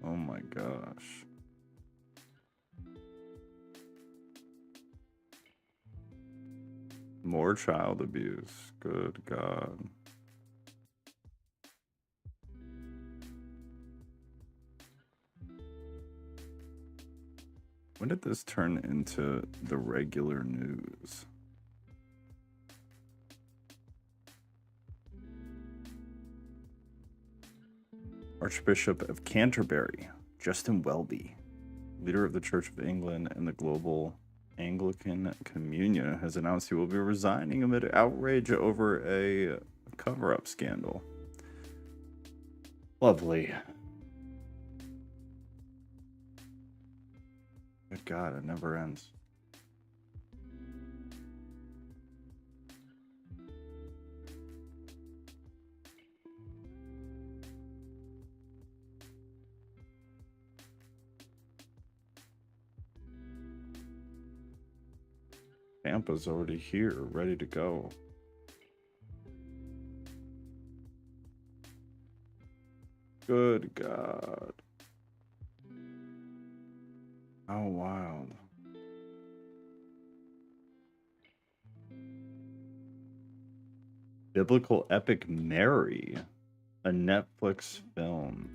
Oh my gosh. More child abuse. Good God. When did this turn into the regular news? Archbishop of Canterbury, Justin Welby, leader of the Church of England and the global Anglican Communion, has announced he will be resigning amid outrage over a cover-up scandal. Lovely. Good God, it never ends. Tampa's already here, ready to go. Good God. How wild. Biblical epic Mary, a Netflix film.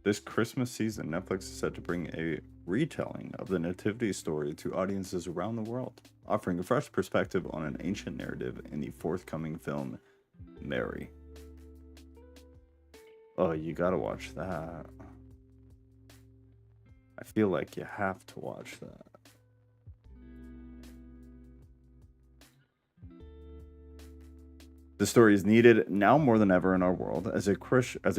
This Christmas season, Netflix is set to bring a retelling of the Nativity story to audiences around the world, offering a fresh perspective on an ancient narrative in the forthcoming film, Mary. Oh, you gotta watch that. I feel like you have to watch that. The story is needed now more than ever in our world. As a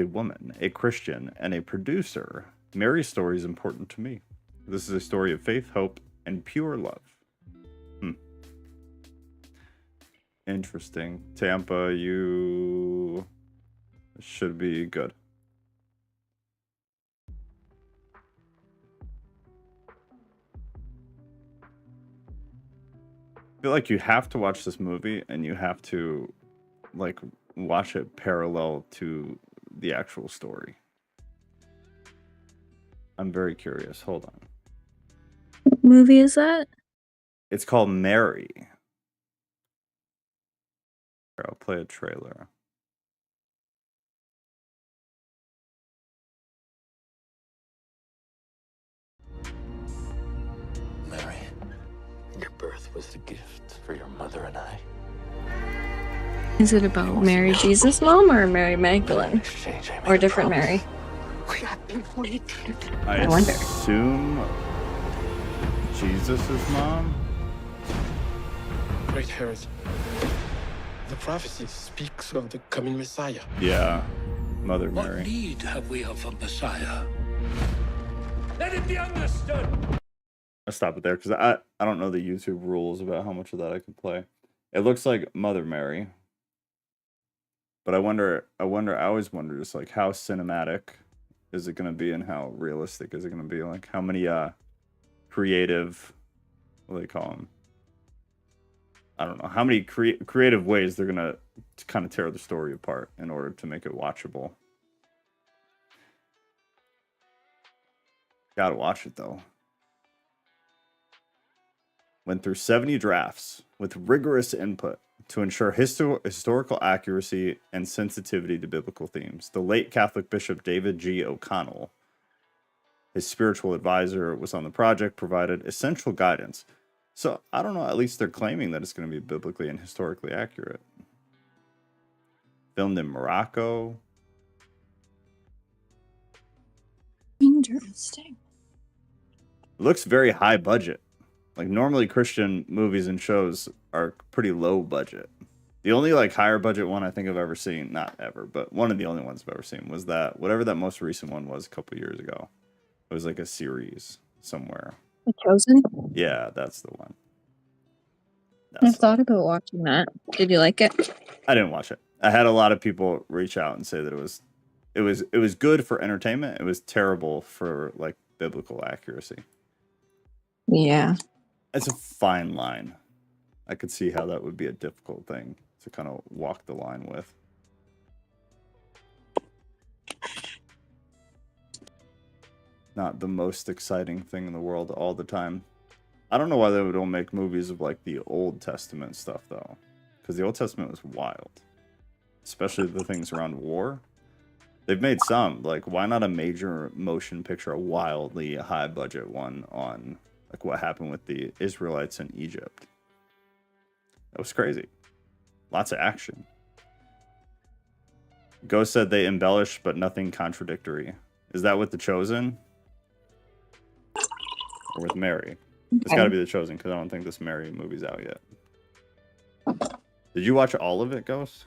woman, a Christian, and a producer, Mary's story is important to me. This is a story of faith, hope, and pure love. Interesting. Tampa, you should be good. I feel like you have to watch this movie and you have to like watch it parallel to the actual story. I'm very curious. Hold on. What movie is that? It's called Mary. Here, I'll play a trailer. Mary, your birth was a gift for your mother and I. Is it about Mary Jesus' mom or Mary Magdalene? Or a different Mary? We have been waiting. I wonder. assume Jesus' mom? Great Herod, the prophecy speaks of the coming Messiah. Yeah, Mother What Mary. need have we of a Messiah? Let it be understood. I'll stop it there because I don't know the YouTube rules about how much of that I can play. It looks like Mother Mary. But I always wonder just like how cinematic is it going to be and how realistic is it going to be? Like how many creative, what do they call them? I don't know. How many creative ways they're going to kind of tear the story apart in order to make it watchable. Gotta watch it though. Went through 70 drafts with rigorous input to ensure historical accuracy and sensitivity to biblical themes. The late Catholic Bishop David G. O'Connell, his spiritual advisor, was on the project, provided essential guidance. So, I don't know, at least they're claiming that it's going to be biblically and historically accurate. Filmed in Morocco. Interesting. Looks very high budget. Like normally Christian movies and shows are pretty low budget. The only like higher budget one I think I've ever seen, not ever, but one of the only ones I've ever seen was that whatever that most recent one was a couple years ago. It was like a series somewhere. The Chosen? Yeah, that's the one. I've thought about watching that. Did you like it? I didn't watch it. I had a lot of people reach out and say that it was good for entertainment. It was terrible for like biblical accuracy. Yeah. It's a fine line. I could see how that would be a difficult thing to kind of walk the line with. Not the most exciting thing in the world all the time. I don't know why they don't make movies of like the Old Testament stuff though, because the Old Testament was wild, especially the things around war. They've made some, like, why not a major motion picture, a wildly high budget one on like what happened with the Israelites in Egypt? That was crazy. Lots of action. Ghost said they embellish, but nothing contradictory. Is that with The Chosen? Or with Mary? It's got to be The Chosen, because I don't think this Mary movie's out yet. Did you watch all of it, Ghost?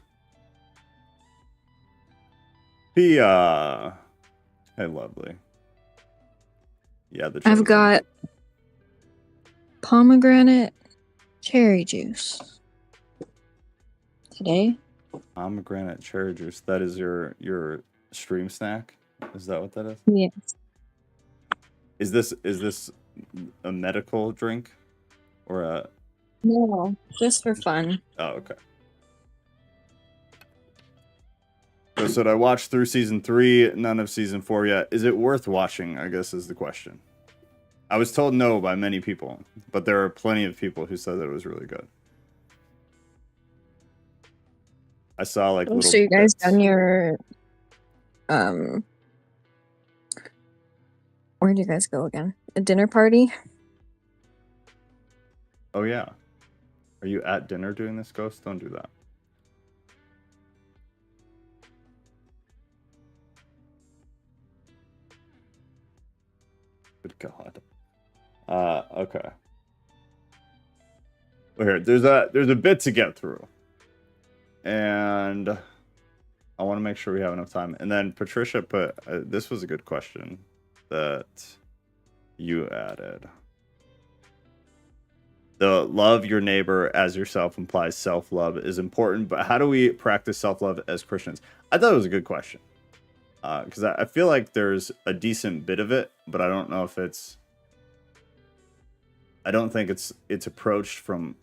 Hey, lovely. Yeah, The Chosen. I've got pomegranate cherry juice today. Pomegranate cherry juice. That is your stream snack? Is that what that is? Yes. Is this a medical drink or a? No, just for fun. Oh, okay. So said I watched through season 3, none of season 4 yet. Is it worth watching? I guess is the question. I was told no by many people, but there are plenty of people who said that it was really good. I saw like little So you guys bits. done your where'd you guys go again? A dinner party? Oh yeah. Are you at dinner doing this, Ghost? Don't do that. Good God. Okay. Well, here, there's a bit to get through, and I want to make sure we have enough time. And then Patricia put this was a good question that you added. The love your neighbor as yourself implies self-love is important, but how do we practice self-love as Christians? I thought it was a good question. Because I feel like there's a decent bit of it, but I don't know if I don't think it's approached from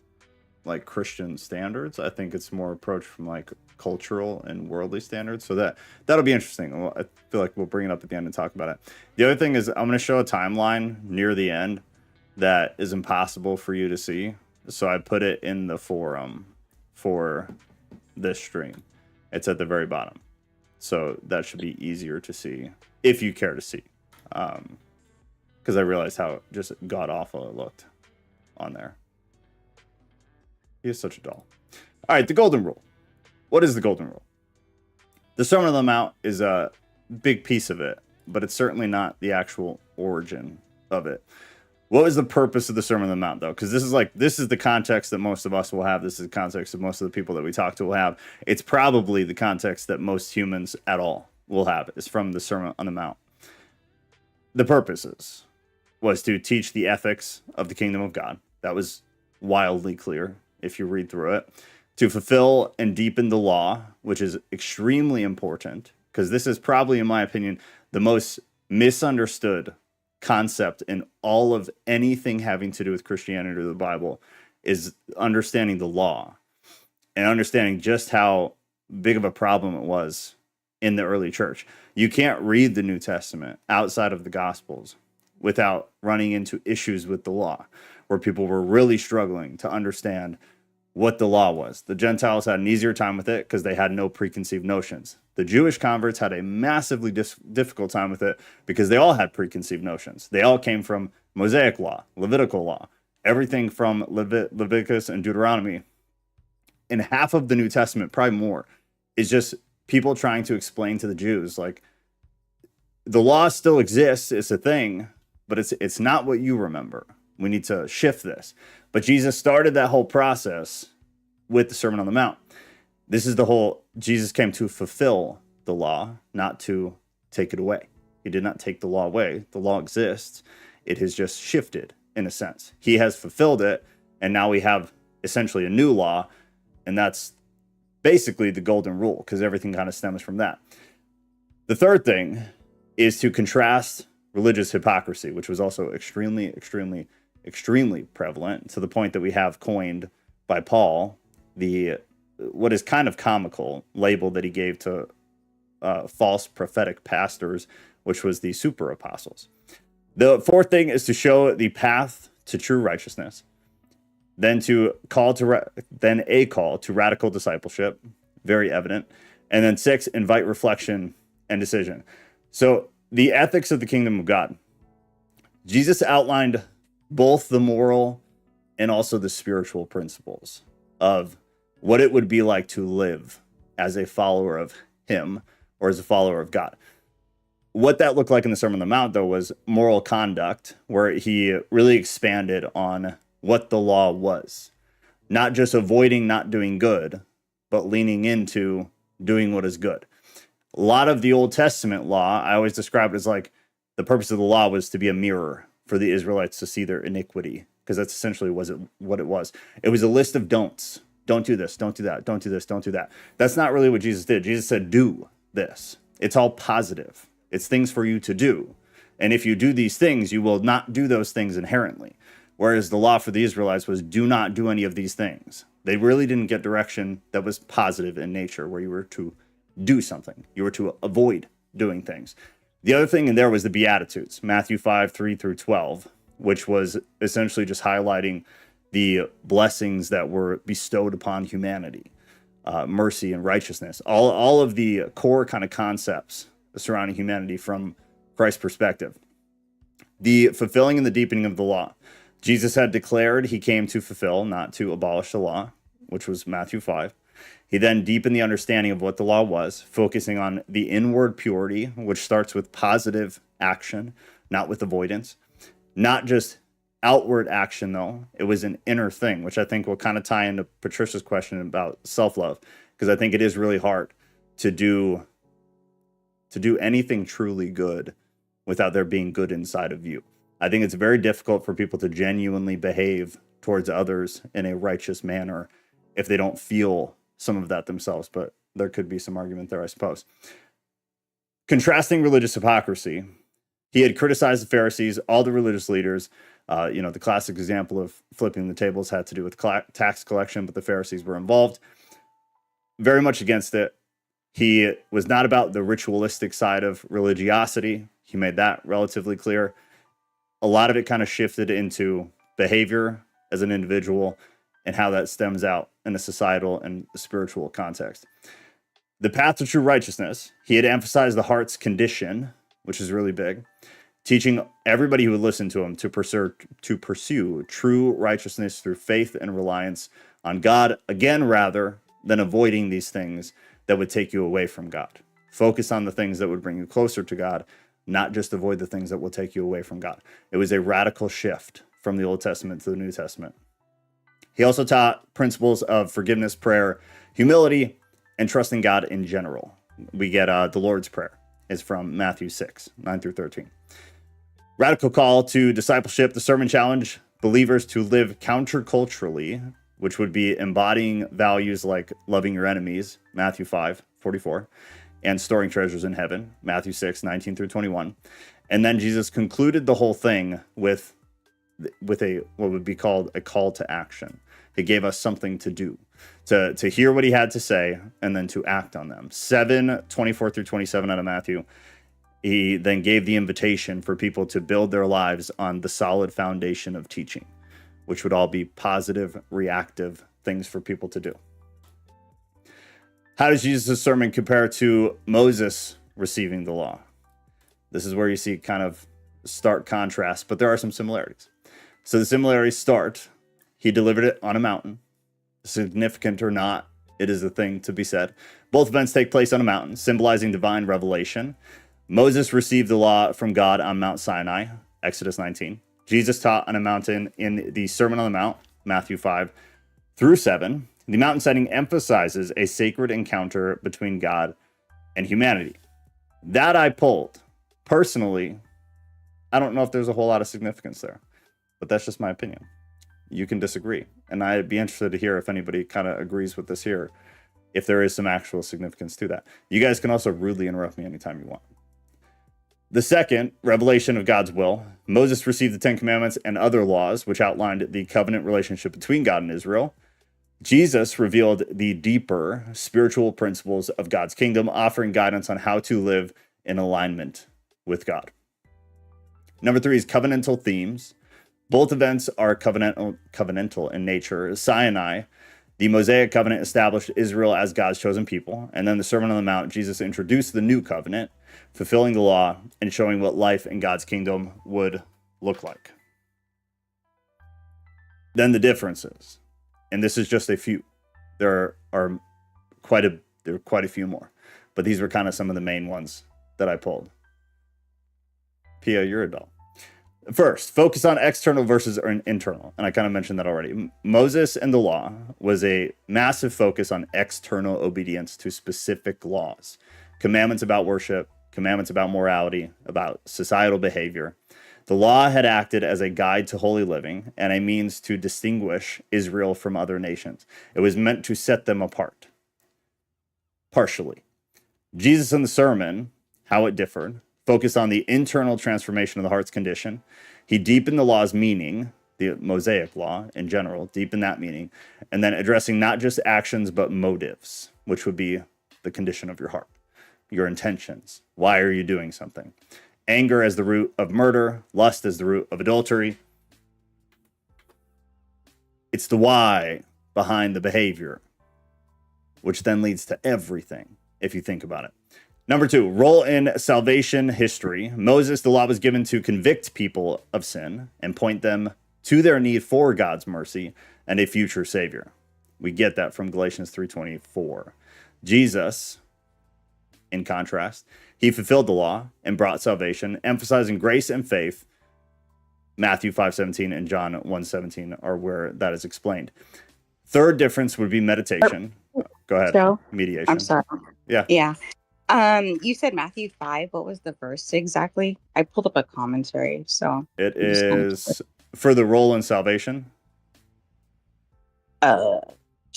like Christian standards. I think it's more approached from like cultural and worldly standards. So that'll be interesting. I feel like we'll bring it up at the end and talk about it. The other thing is I'm going to show a timeline near the end that is impossible for you to see. So I put it in the forum for this stream. It's at the very bottom. So that should be easier to see if you care to see. Because I realized how just god-awful it looked on there. He is such a doll. All right, the golden rule. What is the golden rule? The Sermon on the Mount is a big piece of it, but it's certainly not the actual origin of it. What was the purpose of the Sermon on the Mount, though? Because this is the context that most of us will have. This is the context that most of the people that we talk to will have. It's probably the context that most humans at all will have, is from the Sermon on the Mount. The purposes was to teach the ethics of the kingdom of God. That was wildly clear if you read through it. To fulfill and deepen the law, which is extremely important, because this is probably, in my opinion, the most misunderstood concept in all of anything having to do with Christianity or the Bible, is understanding the law and understanding just how big of a problem it was in the early church. You can't read the New Testament outside of the Gospels without running into issues with the law, where people were really struggling to understand what the law was. The Gentiles had an easier time with it because they had no preconceived notions. The Jewish converts had a massively difficult time with it because they all had preconceived notions. They all came from Mosaic law, Levitical law, everything from Leviticus and Deuteronomy. And half of the New Testament, probably more, is just people trying to explain to the Jews, like, the law still exists, it's a thing, but it's not what you remember. We need to shift this. But Jesus started that whole process with the Sermon on the Mount. This is the whole, Jesus came to fulfill the law, not to take it away. He did not take the law away. The law exists. It has just shifted, in a sense. He has fulfilled it, and now we have essentially a new law, and that's basically the golden rule, because everything kind of stems from that. The third thing is to contrast religious hypocrisy, which was also extremely prevalent, to the point that we have coined by Paul the what is kind of comical label that he gave to false prophetic pastors, which was the super apostles. The fourth thing is to show the path to true righteousness. Then a call to radical discipleship, very evident. And then 6, invite reflection and decision. So the ethics of the kingdom of God. Jesus outlined both the moral and also the spiritual principles of what it would be like to live as a follower of him or as a follower of God. What that looked like in the Sermon on the Mount, though, was moral conduct, where he really expanded on what the law was. Not just avoiding not doing good, but leaning into doing what is good. A lot of the Old Testament law, I always describe it as like the purpose of the law was to be a mirror for the Israelites to see their iniquity, because that's essentially what it was. It was a list of don'ts. Don't do this, don't do that, don't do this, don't do that. That's not really what Jesus did. Jesus said, do this. It's all positive. It's things for you to do. And if you do these things, you will not do those things inherently. Whereas the law for the Israelites was do not do any of these things. They really didn't get direction that was positive in nature, where you were to do something. You were to avoid doing things. The other thing in there was the Beatitudes, Matthew 5, 3 through 12, which was essentially just highlighting the blessings that were bestowed upon humanity, mercy and righteousness, all of the core kind of concepts surrounding humanity from Christ's perspective. The fulfilling and the deepening of the law. Jesus had declared he came to fulfill, not to abolish the law, which was Matthew 5. He then deepened the understanding of what the law was, focusing on the inward purity, which starts with positive action, not with avoidance. Not just outward action, though. It was an inner thing, which I think will kind of tie into Patricia's question about self-love, because I think it is really hard to do anything truly good without there being good inside of you. I think it's very difficult for people to genuinely behave towards others in a righteous manner if they don't feel some of that themselves, but there could be some argument there, I suppose. Contrasting religious hypocrisy. He had criticized the Pharisees, all the religious leaders. The classic example of flipping the tables had to do with tax collection, but the Pharisees were involved. Very much against it. He was not about the ritualistic side of religiosity. He made that relatively clear. A lot of it kind of shifted into behavior as an individual and how that stems out in a societal and spiritual context. The path to true righteousness. He had emphasized the heart's condition, which is really big, teaching everybody who would listen to him to pursue true righteousness through faith and reliance on God, again, rather than avoiding these things that would take you away from God. Focus on the things that would bring you closer to God, not just avoid the things that will take you away from God. It was a radical shift from the Old Testament to the New Testament. He also taught principles of forgiveness, prayer, humility, and trusting God in general. We get the Lord's Prayer. Is from Matthew 6, 9 through 13. Radical call to discipleship, the sermon challenge believers to live counterculturally, which would be embodying values like loving your enemies, Matthew 5, 44, and storing treasures in heaven, Matthew 6, 19 through 21. And then Jesus concluded the whole thing with a what would be called a call to action. He gave us something to do, to hear what he had to say, and then to act on them. 7, 24 through 27 out of Matthew. He then gave the invitation for people to build their lives on the solid foundation of teaching, which would all be positive, reactive things for people to do. How does Jesus' sermon compare to Moses receiving the law? This is where you see kind of stark contrast, but there are some similarities. So the similarities start, he delivered it on a mountain. Significant or not, it is a thing to be said. Both events take place on a mountain, symbolizing divine revelation. Moses received the law from God on Mount Sinai, Exodus 19. Jesus taught on a mountain in the Sermon on the Mount, Matthew 5 through 7. The mountain setting emphasizes a sacred encounter between God and humanity. That I pulled. Personally, I don't know if there's a whole lot of significance there, but that's just my opinion. You can disagree, and I'd be interested to hear if anybody kind of agrees with this here, if there is some actual significance to that. You guys can also rudely interrupt me anytime you want. The second, revelation of God's will. Moses received the Ten Commandments and other laws, which outlined the covenant relationship between God and Israel. Jesus revealed the deeper spiritual principles of God's kingdom, offering guidance on how to live in alignment with God. Number 3 is covenantal themes. Both events are covenantal in nature. Sinai, the Mosaic covenant, established Israel as God's chosen people. And then the Sermon on the Mount, Jesus introduced the new covenant, fulfilling the law and showing what life in God's kingdom would look like. Then the differences. And this is just a few. There are quite a few more. But these were kind of some of the main ones that I pulled. Pia, you're a doll. First, focus on external versus internal. And I kind of mentioned that already. Moses and the law was a massive focus on external obedience to specific laws. Commandments about worship, commandments about morality, about societal behavior. The law had acted as a guide to holy living and a means to distinguish Israel from other nations. It was meant to set them apart. Partially. Jesus in the sermon, how it differed, focused on the internal transformation of the heart's condition. He deepened the law's meaning, the Mosaic law in general, deepened that meaning, and then addressing not just actions, but motives, which would be the condition of your heart, your intentions. Why are you doing something? Anger as the root of murder, lust as the root of adultery. It's the why behind the behavior, which then leads to everything, if you think about it. Number 2, role in salvation history. Moses, the law was given to convict people of sin and point them to their need for God's mercy and a future savior. We get that from Galatians 3:24. Jesus, in contrast, he fulfilled the law and brought salvation, emphasizing grace and faith. Matthew 5:17 and John 1:17 are where that is explained. Third difference would be meditation. Go ahead. Joe? Mediation. I'm sorry. Yeah. Yeah. You said Matthew 5. What was the verse exactly? I pulled up a commentary, so It is for the role in salvation.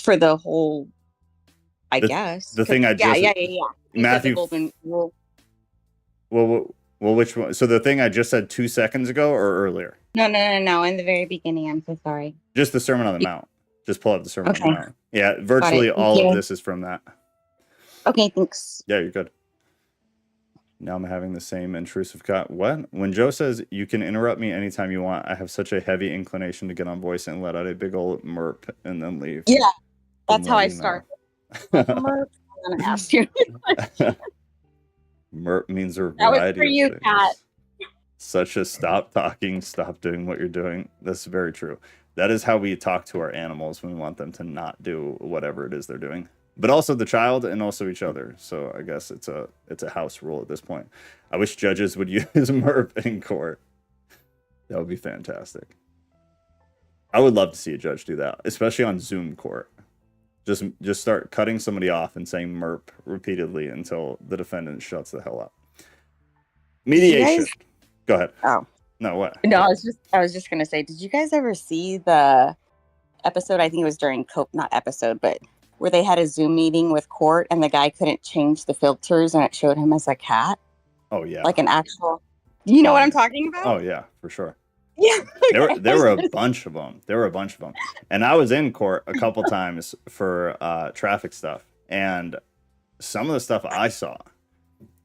for the whole, I guess. The thing I just yeah. Matthew the golden rule. Well, which one? So the thing I just said 2 seconds ago or earlier? No. In the very beginning. I'm so sorry. Just the Sermon on the Mount. Just pull up the Sermon on the Okay. Mount. Yeah, virtually Thank all you. of this is from that. Okay, thanks. Yeah, you're good. Now I'm having the same intrusive cut. What? When Joe says you can interrupt me anytime you want, I have such a heavy inclination to get on voice and let out a big old merp and then leave. Yeah, And that's how I let you know. start. Merp, I'm gonna ask you. Merp means a That was variety for you, of things. Kat. Such as stop talking, stop doing what you're doing. That's very true. That is how we talk to our animals when we want them to not do whatever it is they're doing. But also the child and also each other. So I guess it's a house rule at this point. I wish judges would use MERP in court. That would be fantastic. I would love to see a judge do that, especially on Zoom court. Just start cutting somebody off and saying MERP repeatedly until the defendant shuts the hell up. Mediation. Go ahead. Oh. No, what? No, I was just gonna say, did you guys ever see the episode? I think it was during not episode, but where they had a Zoom meeting with court and the guy couldn't change the filters and it showed him as a cat, Oh yeah. like an actual. Do you know what I'm talking about? Oh yeah, for sure. Yeah. There were a bunch of them. And I was in court a couple times for traffic stuff, and some of the stuff I saw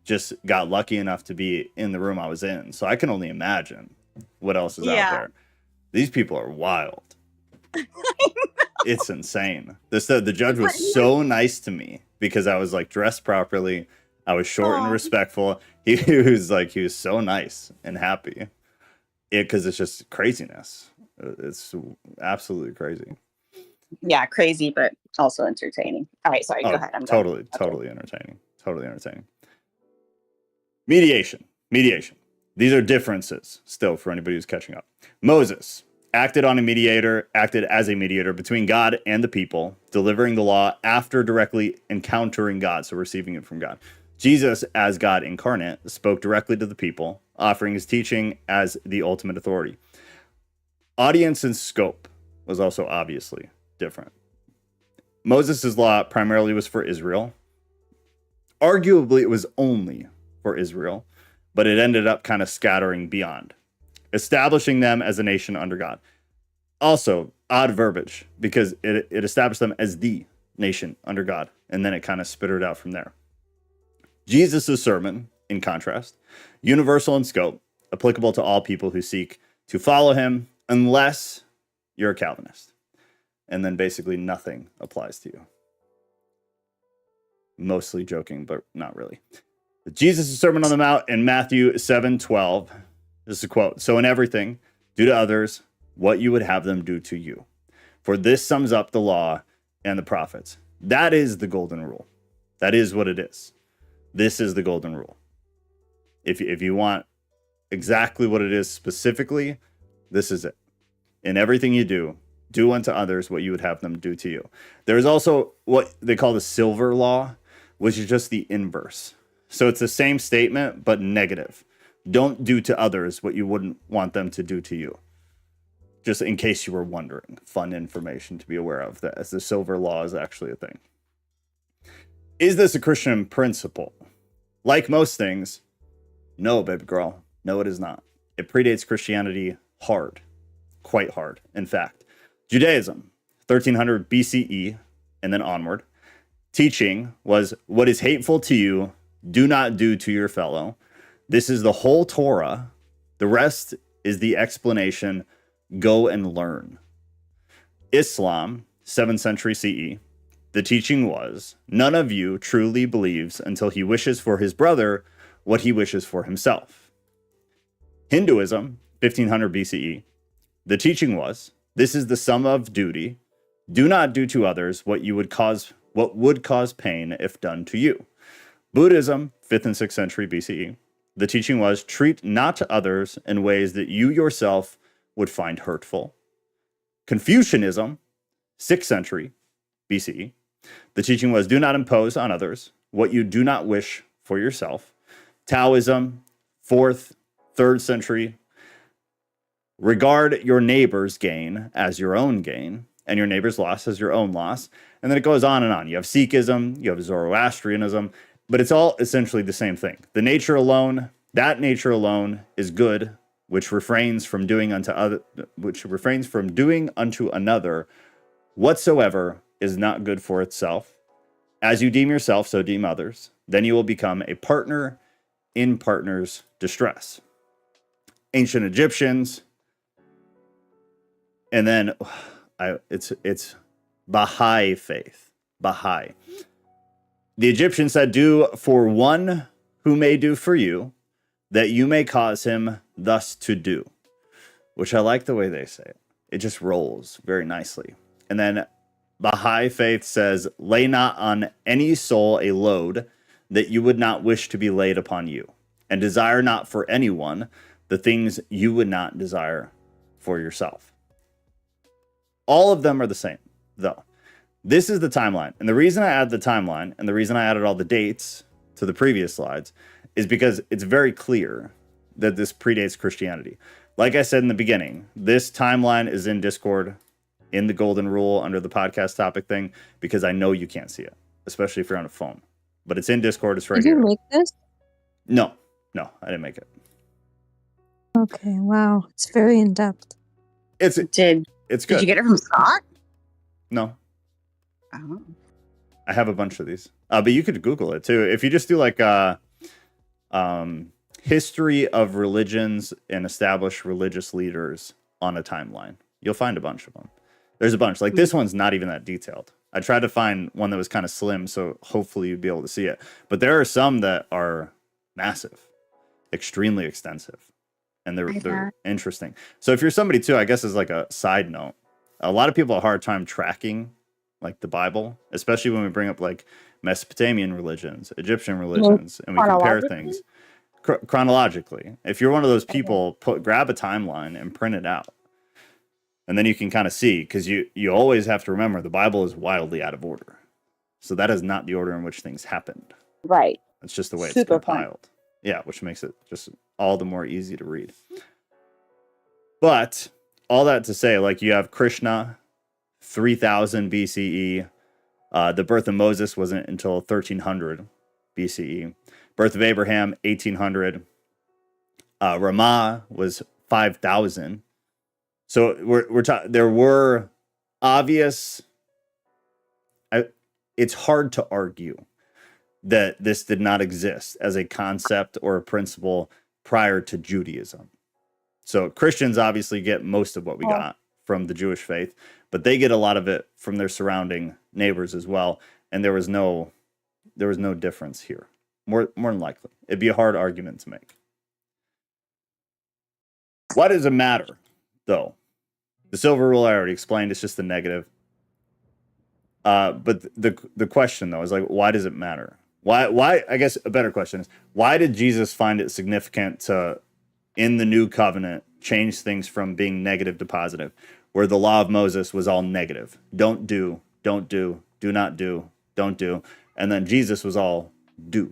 just got lucky enough to be in the room I was in. So I can only imagine what else is out there. These people are wild. It's insane. The judge was so nice to me because I was like dressed properly. I was short and respectful. He was so nice and happy. Because it's just craziness. It's absolutely crazy. Yeah, crazy, but also entertaining. All right, sorry, go ahead. I'm totally entertaining. Totally entertaining. Mediation. These are differences still for anybody who's catching up. Moses acted as a mediator between God and the people, delivering the law after directly encountering God, so receiving it from God. Jesus, as God incarnate, spoke directly to the people, offering his teaching as the ultimate authority. Audience and scope was also obviously different. Moses' law primarily was for Israel. Arguably, it was only for Israel, but it ended up kind of scattering beyond, establishing them as a nation under God. Also, odd verbiage, because it established them as the nation under God, and then it kind of spittered out from there. Jesus' sermon, in contrast, universal in scope, applicable to all people who seek to follow him, unless you're a Calvinist. And then basically nothing applies to you. Mostly joking, but not really. Jesus' Sermon on the Mount in Matthew 7:12. This is a quote. So in everything, do to others what you would have them do to you. For this sums up the law and the prophets. That is the golden rule. That is what it is. This is the golden rule. If you want exactly what it is specifically, this is it. In everything you do, do unto others what you would have them do to you. There's also what they call the silver law, which is just the inverse. So it's the same statement, but negative. Don't do to others what you wouldn't want them to do to you. Just in case you were wondering. Fun information to be aware of, that as the silver law is actually a thing. Is this a Christian principle? Like most things, no, baby girl. No, it is not. It predates Christianity hard. Quite hard, in fact. Judaism, 1300 BCE, and then onward. Teaching was, what is hateful to you, do not do to your fellow. This is the whole Torah. The rest is the explanation. Go and learn. Islam, 7th century CE. The teaching was, none of you truly believes until he wishes for his brother what he wishes for himself. Hinduism, 1500 BCE. The teaching was, this is the sum of duty. Do not do to others what would cause pain if done to you. Buddhism, 5th and 6th century BCE. The teaching was, treat not others in ways that you yourself would find hurtful. Confucianism, 6th century BCE. The teaching was, do not impose on others what you do not wish for yourself. Taoism, 4th, 3rd century. Regard your neighbor's gain as your own gain, and your neighbor's loss as your own loss. And then it goes on and on. You have Sikhism, you have Zoroastrianism, but it's all essentially the same thing. The nature alone, that nature alone is good, which refrains from doing unto another whatsoever is not good for itself. As you deem yourself, so deem others. Then you will become a partner in partner's distress. Ancient Egyptians, and then it's Baha'i faith. Baha'i. The Egyptians said, do for one who may do for you, that you may cause him thus to do. Which I like the way they say it. It just rolls very nicely. And then Baha'i faith says, lay not on any soul a load that you would not wish to be laid upon you, and desire not for anyone the things you would not desire for yourself. All of them are the same, though. This is the timeline. And the reason I add the timeline, and the reason I added all the dates to the previous slides, is because it's very clear that this predates Christianity. Like I said in the beginning, this timeline is in Discord, in the Golden Rule, under the podcast topic thing, because I know you can't see it, especially if you're on a phone. But it's in Discord, it's right here. Did you make this? No, I didn't make it. Okay, wow. It's very in-depth. It's good. Did you get it from Scott? No. Oh. I have a bunch of these. But you could Google it too. If you just do like history of religions and established religious leaders on a timeline, you'll find a bunch of them. There's a bunch. Like this one's not even that detailed. I tried to find one that was kind of slim, so hopefully you'd be able to see it. But there are some that are massive, extremely extensive, and they're interesting. So if you're somebody too, I guess as like a side note, a lot of people have a hard time tracking like the Bible, especially when we bring up like Mesopotamian religions, Egyptian religions, and we compare things chronologically. If you're one of those people, grab a timeline and print it out. And then you can kind of see, because you always have to remember the Bible is wildly out of order. So that is not the order in which things happened. Right. It's just the way Super it's compiled. Fun. Yeah, which makes it just all the more easy to read. But all that to say, like you have Krishna, 3000 BCE. The birth of Moses wasn't until 1300 BCE. Birth of Abraham, 1800. Ramah was 5000. So we're talking. There were obvious. It's hard to argue that this did not exist as a concept or a principle prior to Judaism. So Christians obviously get most of what we got from the Jewish faith, but they get a lot of it from their surrounding neighbors as well. And there was no difference here. More than likely, it'd be a hard argument to make. Why does it matter, though? The silver rule I already explained. It's just the negative. But the question though is like, why does it matter? Why? I guess a better question is, why did Jesus find it significant to, in the new covenant, change things from being negative to positive, where the law of Moses was all negative? Don't do, do not do, don't do. And then Jesus was all do.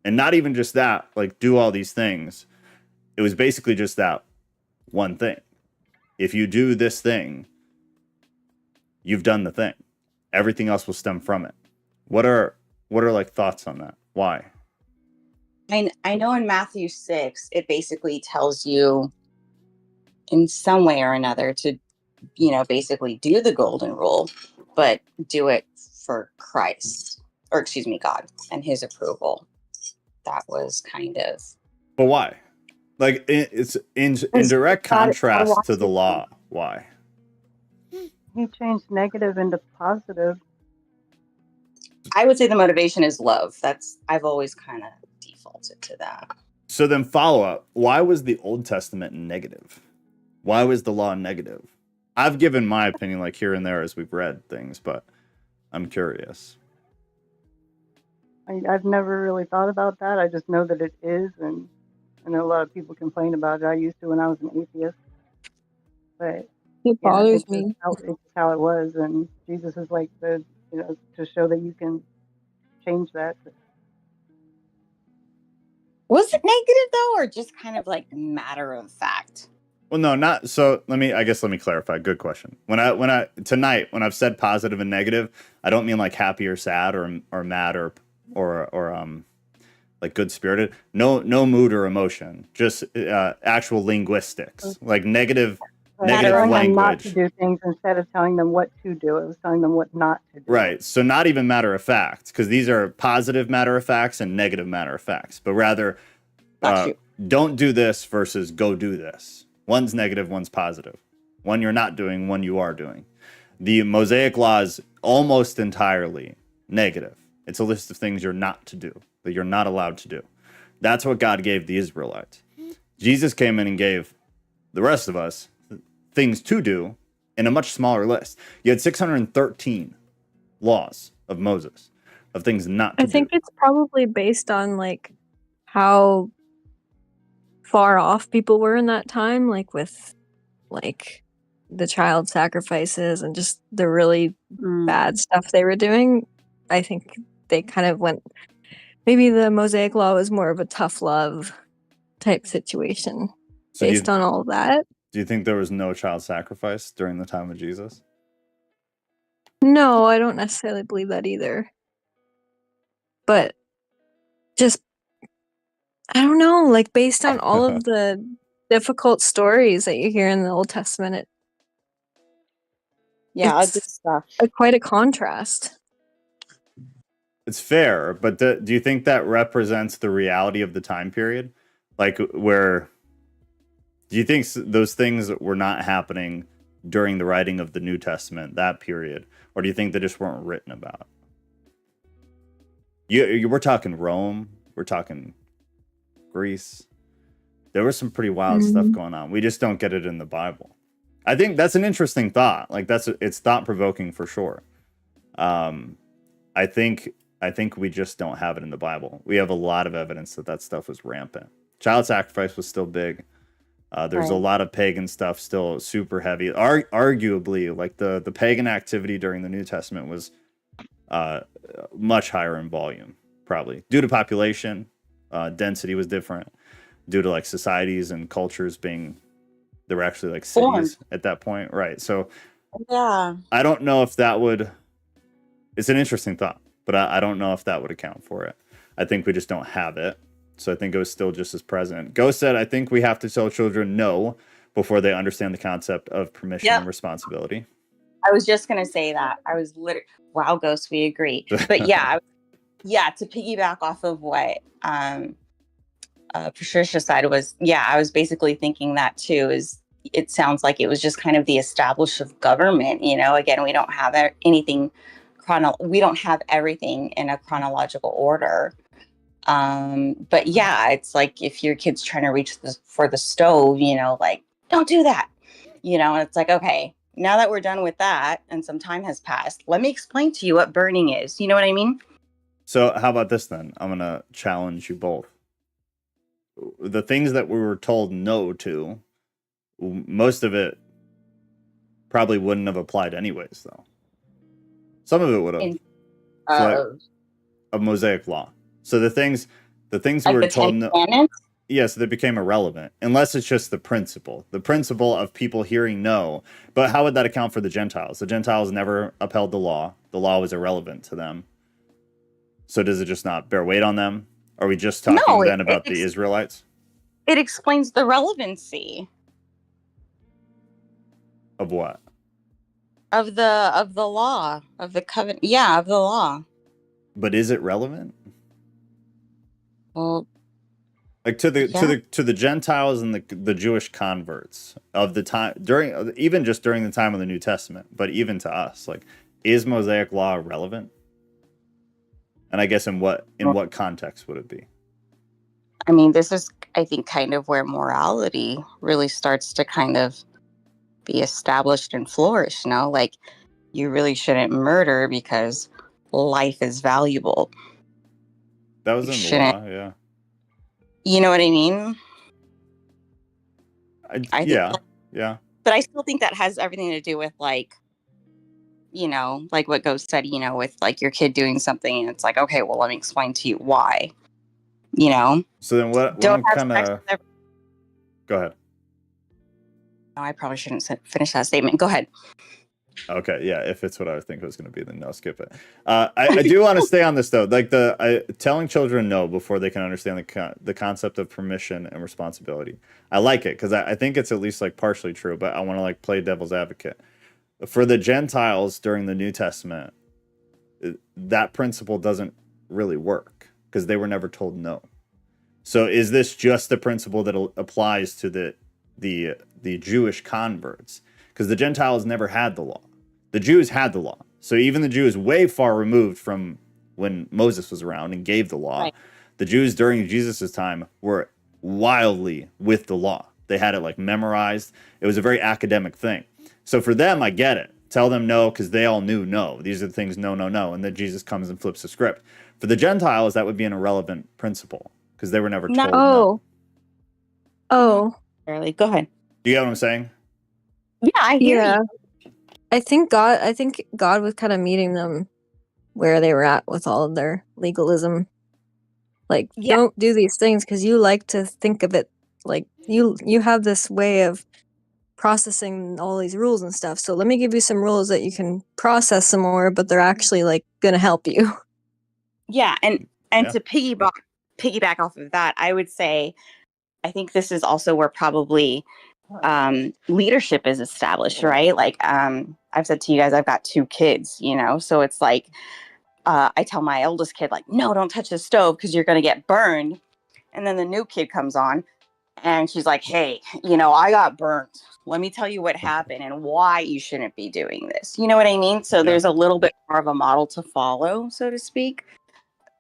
And not even just that, like do all these things. It was basically just that one thing. If you do this thing, you've done the thing. Everything else will stem from it. What are like thoughts on that? Why? I know in Matthew 6, it basically tells you in some way or another to, basically do the golden rule, but do it for Christ, or excuse me, God and his approval. That was kind of. But why? Like it's in direct contrast to the law. Why? He changed negative into positive. I would say the motivation is love. I've always kind of defaulted to that. So then follow up. Why was the Old Testament negative? Why was the law negative? I've given my opinion like here and there as we've read things, but I'm curious. I've never really thought about that. I just know that it is, and I know a lot of people complain about it. I used to when I was an atheist. But it bothers me. It's how it was, and Jesus is like to show that you can change that. Was it negative though, or just kind of like matter of fact? Well, no, not so. Let me clarify. Good question. When I've said positive and negative, I don't mean like happy or sad or mad or like good spirited. No mood or emotion. Just actual linguistics, like negative language. Not to do things instead of telling them what to do. It was telling them what not to do. Right. So not even matter of fact, because these are positive matter of facts and negative matter of facts, but rather don't do this versus go do this. One's negative, one's positive. One you're not doing, one you are doing. The Mosaic Law is almost entirely negative. It's a list of things you're not to do, that you're not allowed to do. That's what God gave the Israelites. Jesus came in and gave the rest of us things to do in a much smaller list. You had 613 laws of Moses, of things not to do. I think it's probably based on like how far off people were in that time, like with like the child sacrifices and just the really bad stuff they were doing. I think they kind of went, maybe the Mosaic Law was more of a tough love type situation based on all of that. Do you think there was no child sacrifice during the time of Jesus? No, I don't necessarily believe that either. But just, I don't know, like based on all of the difficult stories that you hear in the Old Testament, it's quite a contrast. It's fair, but do you think that represents the reality of the time period? Like where, do you think those things were not happening during the writing of the New Testament, that period? Or do you think they just weren't written about? We're talking Rome, we're talking Greece. There was some pretty wild stuff going on. We just don't get it in the Bible. I think that's an interesting thought. Like it's thought-provoking for sure. I think we just don't have it in the Bible. We have a lot of evidence that stuff was rampant. Child sacrifice was still big. There's a lot of pagan stuff still super heavy. Arguably, like the pagan activity during the New Testament was much higher in volume, probably due to population density was different, due to like societies and cultures being, they were actually like cities at that point, right? So yeah, I don't know if that would. It's an interesting thought, but I don't know if that would account for it. I think we just don't have it. So I think it was still just as present. Ghost said, I think we have to tell children no before they understand the concept of permission Yep. and responsibility. I was just gonna say that. I was literally wow, Ghost, we agree. But yeah, to piggyback off of what Patricia said was, I was basically thinking that too. Is it sounds like it was just kind of the establish of government. You know, again, we don't have anything we don't have everything in a chronological order. But yeah, it's like if your kid's trying to reach for the stove, you know, like don't do that. You know, and it's like, okay, now that we're done with that and some time has passed, let me explain to you what burning is. You know what I mean? So how about this then? I'm gonna challenge you both. The things that we were told no to, most of it probably wouldn't have applied anyways, though. Some of it would have. So like, a Mosaic law. So the things like we were the told 10 no. Commandments? Yes, they became irrelevant unless it's just the principle of people hearing no. But how would that account for the Gentiles? The Gentiles never upheld the law. The law was irrelevant to them. So does it just not bear weight on them? Are we just talking then about the Israelites? It explains the relevancy Of what? of the law, of the covenant. Yeah, of the law. But is it relevant? Well, Like to the Gentiles and the Jewish converts of the time during the time of the New Testament, but even to us, like, is Mosaic law relevant? And I guess in what context would it be? I mean, this is, I think, kind of where morality really starts to kind of be established and flourish. No, like you really shouldn't murder because life is valuable. That was in the law, yeah. You know what I mean? I yeah. But I still think that has everything to do with, like, you know, like what Ghost said, you know, with like your kid doing something and it's like, okay, well, let me explain to you why, you know? So then what kind of... Go ahead. No, I probably shouldn't finish that statement. Go ahead. Okay, yeah, if it's what I think it was going to be, then no, skip it. I do want to stay on this, though. Like telling children no before they can understand the concept of permission and responsibility. I like it because I think it's at least like partially true, but I want to like play devil's advocate. For the Gentiles during the New Testament, that principle doesn't really work because they were never told no. So is this just the principle that applies to the Jewish converts? Because the Gentiles never had the law. The Jews had the law. So even the Jews way far removed from when Moses was around and gave the law, right. The Jews during Jesus' time were wildly with the law. They had it like memorized. It was a very academic thing. So for them, I get it. Tell them no because they all knew no. These are the things no. And then Jesus comes and flips the script. For the Gentiles, that would be an irrelevant principle because they were never told no. Oh. Go ahead. Do you get what I'm saying? Yeah, I hear you. I think God was kind of meeting them where they were at with all of their legalism. Like, don't do these things because you like to think of it like you have this way of processing all these rules and stuff. So let me give you some rules that you can process some more, but they're actually like going to help you. Yeah, and to piggyback off of that, I would say I think this is also where probably leadership is established, right? Like I've said to you guys, I've got 2 kids, you know, so it's like I tell my eldest kid, like, no, don't touch the stove because you're going to get burned. And then the new kid comes on and she's like, hey, you know, I got burned. Let me tell you what happened and why you shouldn't be doing this. You know what I mean? So there's a little bit more of a model to follow, so to speak.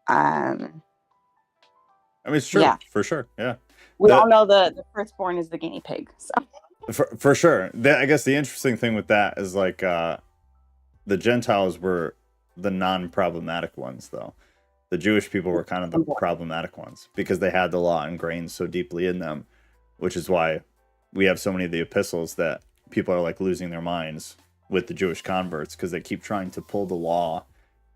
I mean, it's true, for sure. Yeah. We all know the firstborn is the guinea pig. So for sure. I guess the interesting thing with that is like the Gentiles were the non-problematic ones, though. The Jewish people were kind of the problematic ones because they had the law ingrained so deeply in them, which is why we have so many of the epistles that people are like losing their minds with the Jewish converts because they keep trying to pull the law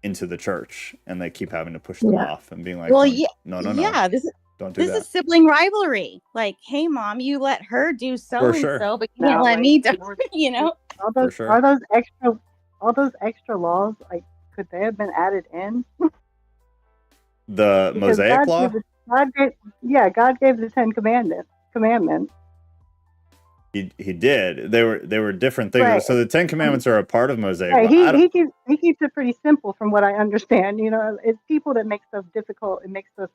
into the church and they keep having to push them off and being like, no. Yeah, this is sibling rivalry. Like, hey, mom, you let her do so and so, but you can't let me do. You know, all those extra laws, like, could they have been added in? The Mosaic law? God gave the 10 commandments. He did. They were different things. Right. So the Ten Commandments are a part of Mosaic Right. law. He keeps it pretty simple from what I understand. You know, it's people that make stuff difficult. It makes stuff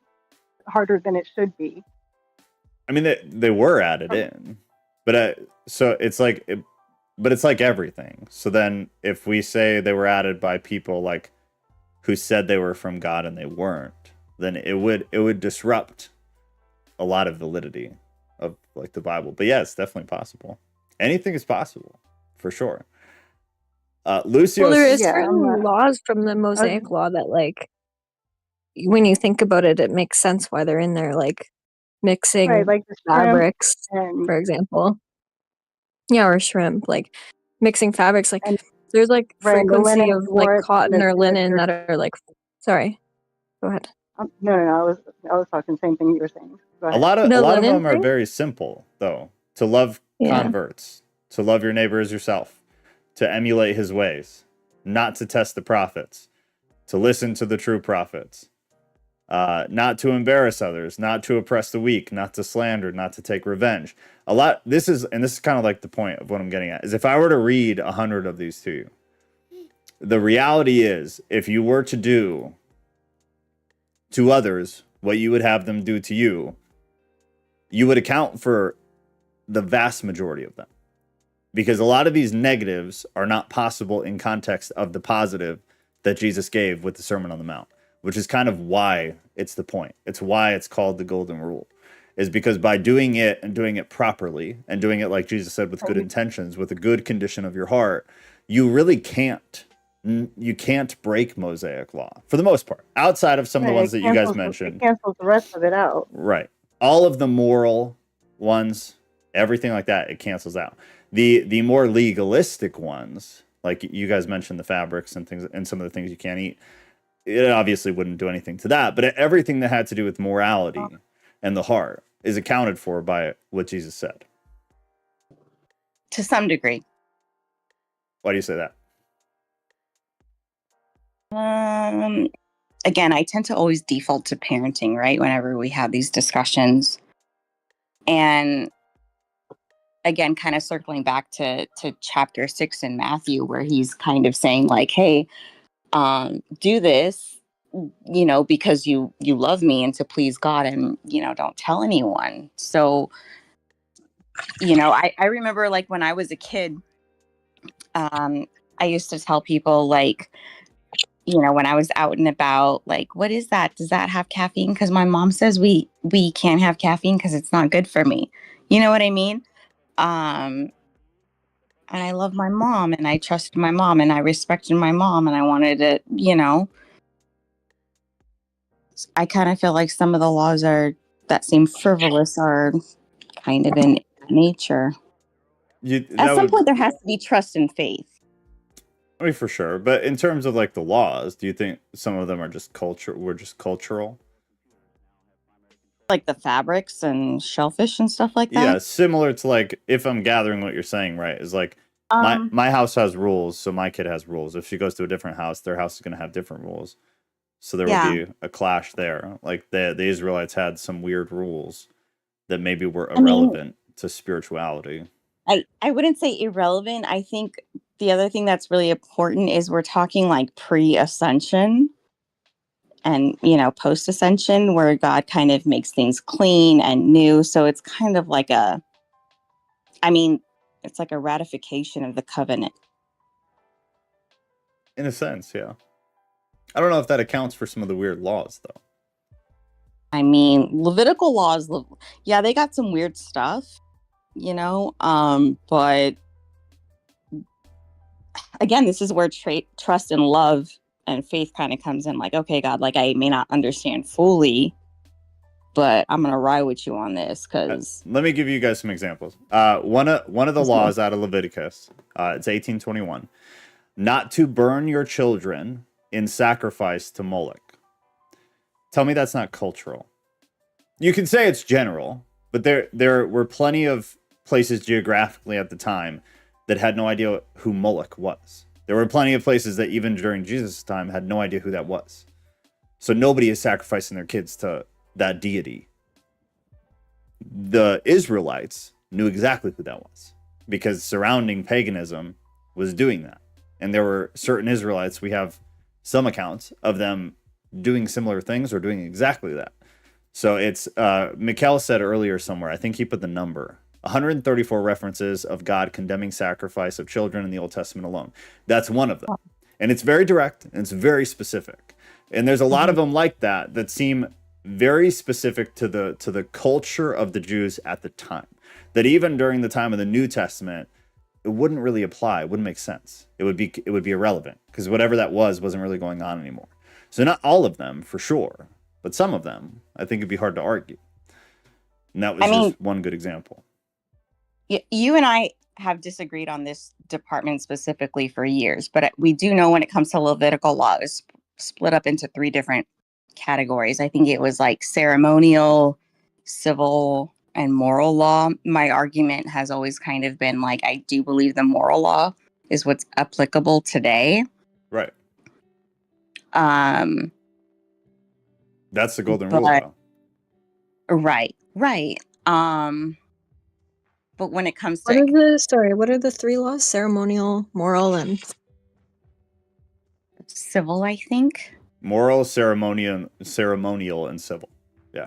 harder than it should be. I mean, they were added in, but so it's like, but it's like everything. So then, if we say they were added by people like who said they were from God and they weren't, then it would disrupt a lot of validity of like the Bible. But yeah, it's definitely possible. Anything is possible, for sure. Lucio. Well, there is Yeah, certain laws from the Mosaic law that, like, when you think about it, it makes sense why they're in there, like mixing right, like the shrimp fabrics, and for example. Yeah, or shrimp, like mixing fabrics. Like, And- there's like right, the frequency linen of you like wore it cotton in or the linen church. that are like. Sorry, go ahead. No, I was talking the same thing you were saying. Go A ahead. lot of The linen them are thing? very simple, though. To love Yeah. converts, to love your neighbor as yourself, to emulate his ways, not to test the prophets, to listen to the true prophets, not to embarrass others, not to oppress the weak, not to slander, not to take revenge. This is kind of like the point of what I'm getting at, is if I were to read 100 of these to you, the reality is, if you were to do to others what you would have them do to you, you would account for the vast majority of them. Because a lot of these negatives are not possible in context of the positive that Jesus gave with the Sermon on the Mount, which is kind of why it's the point. It's why it's called the Golden Rule, is because by doing it and doing it properly and doing it, like Jesus said, with good intentions, with a good condition of your heart, you really can't break Mosaic law for the most part, outside of some of the ones that you guys mentioned. It cancels the rest of it out. Right. All of the moral ones, everything like that, it cancels out. The more legalistic ones, like you guys mentioned, the fabrics and things, and some of the things you can't eat, it obviously wouldn't do anything to that. But everything that had to do with morality and the heart is accounted for by what Jesus said. To some degree. Why do you say that? Again, I tend to always default to parenting, right? Whenever we have these discussions. And again, kind of circling back to chapter 6 in Matthew, where he's kind of saying like, hey, do this, you know, because you love me and to please God, and, you know, don't tell anyone. So, you know, I remember like when I was a kid, I used to tell people like, you know, when I was out and about, like, what is that? Does that have caffeine? Because my mom says we can't have caffeine because it's not good for me. You know what I mean? And I love my mom and I trusted my mom and I respected my mom and I wanted to, you know, I kind of feel like some of the laws that seem frivolous are kind of in nature. At some point, there has to be trust and faith. I mean, for sure. But in terms of like the laws, do you think some of them are just cultural? Like the fabrics and shellfish and stuff like that? Yeah, similar to like, if I'm gathering what you're saying, right, is like my house has rules, so my kid has rules. If she goes to a different house, their house is going to have different rules. So there will be a clash there. Like the Israelites had some weird rules that maybe were irrelevant to spirituality. I wouldn't say irrelevant. I think the other thing that's really important is we're talking like pre-ascension and, you know, post-ascension, where God kind of makes things clean and new. So it's kind of like it's like a ratification of the covenant. In a sense, yeah. I don't know if that accounts for some of the weird laws, though. I mean, Levitical laws, yeah, they got some weird stuff, you know, but again, this is where trust and love and faith kind of comes in. Like, okay, God, like I may not understand fully, but I'm gonna ride with you on this because. Let me give you guys some examples. One of the laws out of Leviticus, it's 18:21, not to burn your children in sacrifice to Moloch. Tell me that's not cultural. You can say it's general, but there were plenty of places geographically at the time that had no idea who Moloch was. There were plenty of places that even during Jesus' time had no idea who that was. So nobody is sacrificing their kids to that deity. The Israelites knew exactly who that was, because surrounding paganism was doing that. And there were certain Israelites, we have some accounts of them doing similar things or doing exactly that. So it's, Mikkel said earlier somewhere, I think he put the number, 134 references of God condemning sacrifice of children in the Old Testament alone. That's one of them. And it's very direct and it's very specific. And there's a lot of them like that that seem very specific to the culture of the Jews at the time. That even during the time of the New Testament, it wouldn't really apply. It wouldn't make sense. It would be irrelevant because whatever that wasn't really going on anymore. So not all of them for sure, but some of them, I think it'd be hard to argue. And that was just one good example. You and I have disagreed on this department specifically for years, but we do know when it comes to Levitical law, it's split up into 3 different categories. I think it was like ceremonial, civil, and moral law. My argument has always kind of been like, I do believe the moral law is what's applicable today. Right. That's the golden rule, though. Right. But when it comes to what are the 3 laws? Ceremonial, moral, and civil, I think. Moral, ceremonial, and civil. Yeah.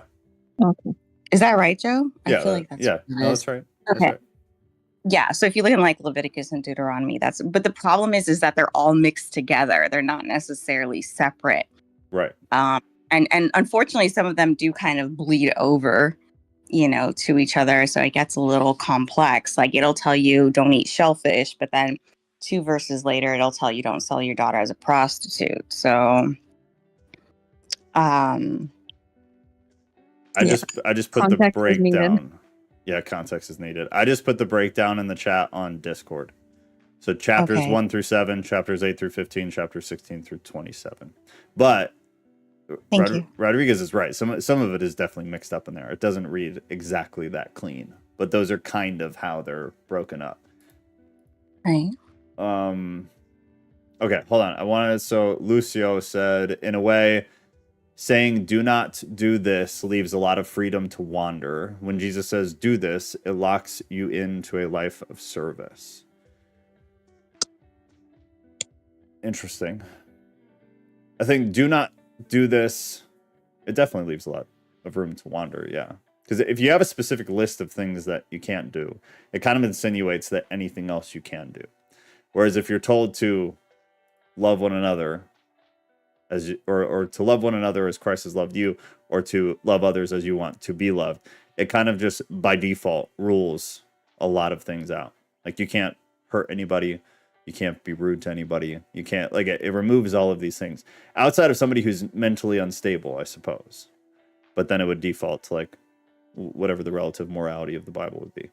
Okay. Is that right, Joe? Yeah. I feel like that's No, that's right. Okay. That's right. Yeah. So if you look at like Leviticus and Deuteronomy, but the problem is that they're all mixed together. They're not necessarily separate. Right. And unfortunately, some of them do kind of bleed over, to each other. So it gets a little complex. Like it'll tell you don't eat shellfish, but then 2 verses later, it'll tell you don't sell your daughter as a prostitute. So, I just put context the breakdown. Yeah, context is needed. I just put the breakdown in the chat on Discord. So chapters 1 through 7, chapters 8 through 15, chapters 16 through 27. But Rodriguez is right. Some of it is definitely mixed up in there. It doesn't read exactly that clean, but those are kind of how they're broken up. Right. Okay, hold on. So Lucio said, in a way, saying do not do this leaves a lot of freedom to wander. When Jesus says do this, it locks you into a life of service. Interesting. I think do not do this, it definitely leaves a lot of room to wander, yeah. Because if you have a specific list of things that you can't do, it kind of insinuates that anything else you can do. Whereas if you're told to love one another or to love one another as Christ has loved you, or to love others as you want to be loved, it kind of just by default rules a lot of things out. Like you can't hurt anybody, you can't be rude to anybody, you can't, like it removes all of these things outside of somebody who's mentally unstable, I suppose. But then it would default to like whatever the relative morality of the Bible would be.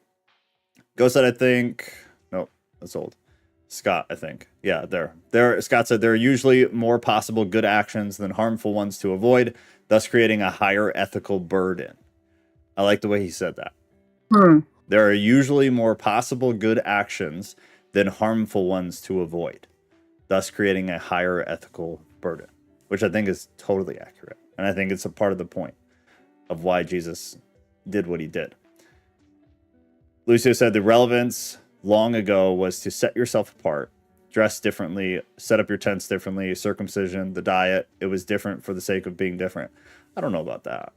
Ghost said, I think, no, that's old. Scott, I think. Yeah, there. Scott said there are usually more possible good actions than harmful ones to avoid, thus creating a higher ethical burden. I like the way he said that. There are usually more possible good actions than harmful ones to avoid, thus creating a higher ethical burden, which I think is totally accurate. And I think it's a part of the point of why Jesus did what he did. Lucio said the relevance long ago was to set yourself apart, dress differently, set up your tents differently, circumcision, the diet. It was different for the sake of being different. I don't know about that.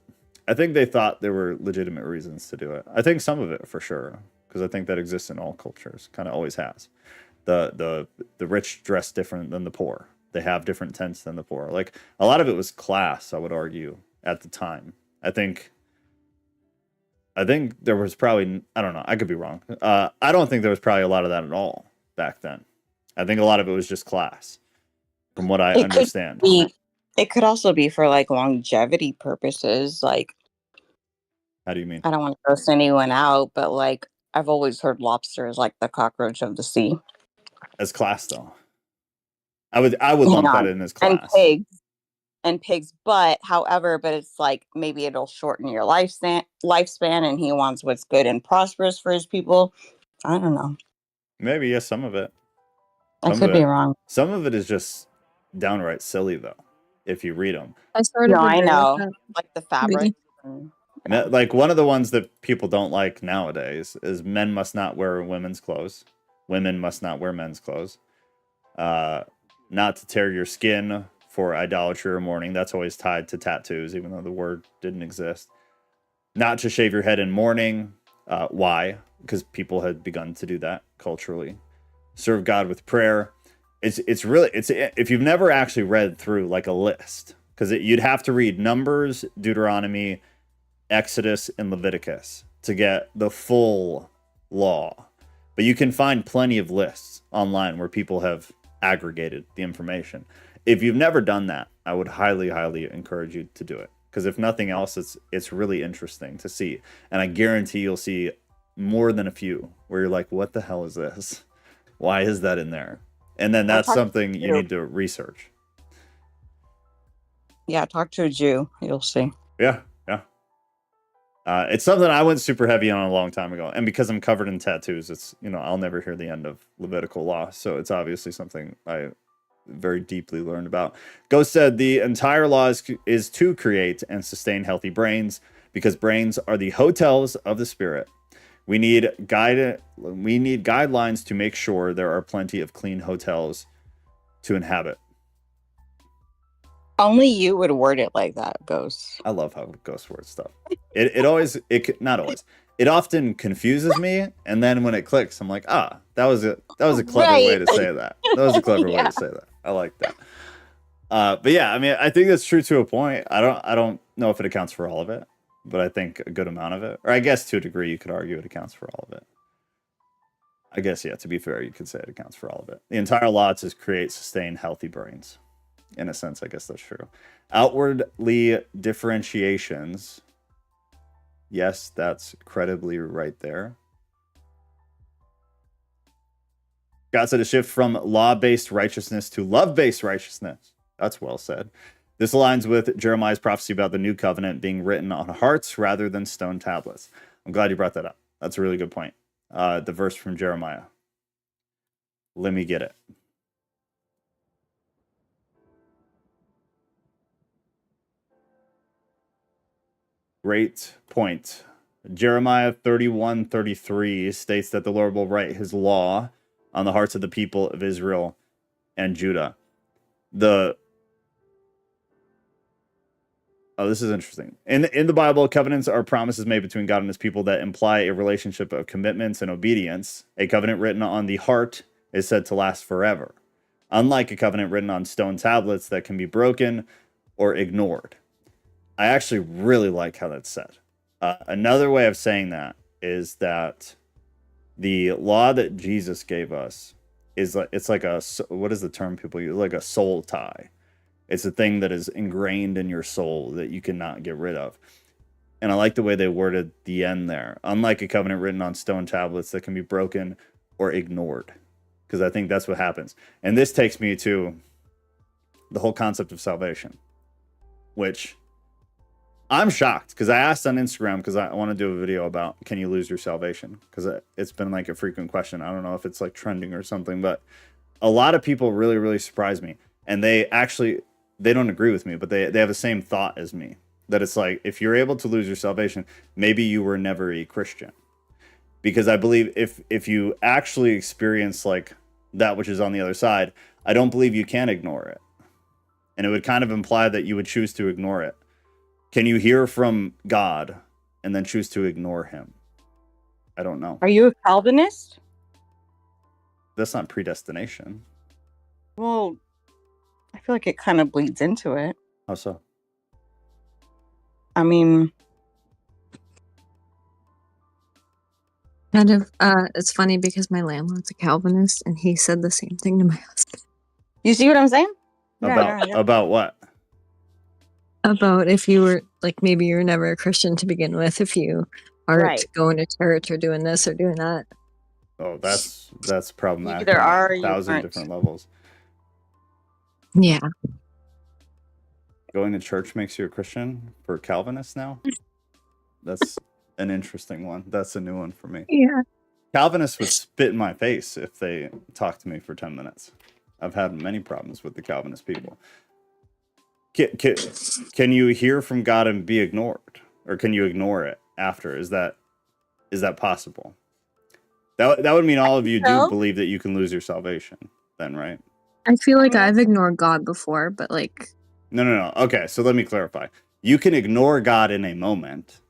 I think they thought there were legitimate reasons to do it. I think some of it for sure, because I think that exists in all cultures, kind of always has. The rich dress different than the poor. They have different tents than the poor. Like a lot of it was class, I would argue, at the time. I think there was probably, I don't know, I could be wrong. I don't think there was probably a lot of that at all back then. I think a lot of it was just class, from what I understand. It could also be for like longevity purposes. Like, how do you mean? I don't want to gross anyone out, but like I've always heard lobster is like the cockroach of the sea. As class, though. I would lump that in as class. And pigs, but it's like maybe it'll shorten your lifespan, and he wants what's good and prosperous for his people. I don't know. Maybe, yes, some of it. I could be wrong. Some of it is just downright silly, though, if you read them. I know, like the fabric. Like one of the ones that people don't like nowadays is men must not wear women's clothes. Women must not wear men's clothes. Not to tear your skin for idolatry or mourning. That's always tied to tattoos, even though the word didn't exist. Not to shave your head in mourning. Why? Because people had begun to do that culturally. Serve God with prayer. It's really if you've never actually read through like a list, because you'd have to read Numbers, Deuteronomy, Exodus, and Leviticus to get the full law. But you can find plenty of lists online where people have aggregated the information. If you've never done that, I would highly, highly encourage you to do it. Because if nothing else, it's really interesting to see. And I guarantee you'll see more than a few where you're like, what the hell is this? Why is that in there? And then that's something you need to research. Yeah, talk to a Jew. You'll see. Yeah. It's something I went super heavy on a long time ago. And because I'm covered in tattoos, it's, I'll never hear the end of Levitical law. So it's obviously something I very deeply learned about. Ghost said the entire law is to create and sustain healthy brains, because brains are the hotels of the spirit. We need guidelines to make sure there are plenty of clean hotels to inhabit. Only you would word it like that, Ghost. I love how Ghost words stuff. Not always. It often confuses me, and then when it clicks, I'm like, that was a clever way to say that. That was a clever way to say that. I like that. But yeah, I mean, I think that's true to a point. I don't know if it accounts for all of it, but I think a good amount of it, or I guess to a degree, you could argue it accounts for all of it. I guess, yeah, to be fair, you could say it accounts for all of it. The entire law is create, sustain healthy brains. In a sense, I guess that's true. Outwardly differentiations. Yes, that's credibly right there. God said a shift from law-based righteousness to love-based righteousness. That's well said. This aligns with Jeremiah's prophecy about the new covenant being written on hearts rather than stone tablets. I'm glad you brought that up. That's a really good point. The verse from Jeremiah. Let me get it. Great point. Jeremiah 31:33 states that the Lord will write his law on the hearts of the people of Israel and Judah. This is interesting. In the Bible, covenants are promises made between God and his people that imply a relationship of commitments and obedience. A covenant written on the heart is said to last forever, unlike a covenant written on stone tablets that can be broken or ignored. I actually really like how that's said. Another way of saying that is that the law that Jesus gave us is like, it's like what is the term people use? Like a soul tie. It's a thing that is ingrained in your soul that you cannot get rid of. And I like the way they worded the end there. Unlike a covenant written on stone tablets that can be broken or ignored. Because I think that's what happens. And this takes me to the whole concept of salvation, which I'm shocked, because I asked on Instagram, because I want to do a video about, can you lose your salvation? Because it's been like a frequent question. I don't know if it's like trending or something, but a lot of people really, really surprise me. And they don't agree with me, but they have the same thought as me. That it's like, if you're able to lose your salvation, maybe you were never a Christian. Because I believe if you actually experience like that which is on the other side, I don't believe you can ignore it. And it would kind of imply that you would choose to ignore it. Can you hear from God and then choose to ignore him? I don't know. Are you a Calvinist? That's not predestination. Well, I feel like it kind of bleeds into it. How so? I mean, kind of. It's funny because my landlord's a Calvinist, and he said the same thing to my husband. you see what I'm saying? About what? About if you were like, maybe you're never a Christian to begin with, if you aren't going to church or doing this or doing that. Oh, that's problematic. There are 1,000 different levels. Yeah. Going to church makes you a Christian for Calvinists now? That's an interesting one. That's a new one for me. Yeah. Calvinists would spit in my face if they talked to me for 10 minutes. I've had many problems with the Calvinist people. Can you hear from God and be ignored? or can you ignore it after? Is that possible? That would mean all of you do So, believe that you can lose your salvation, then, right? I feel I like mean, I've ignored God before, but like, No. Okay, so let me clarify. You can ignore God in a moment,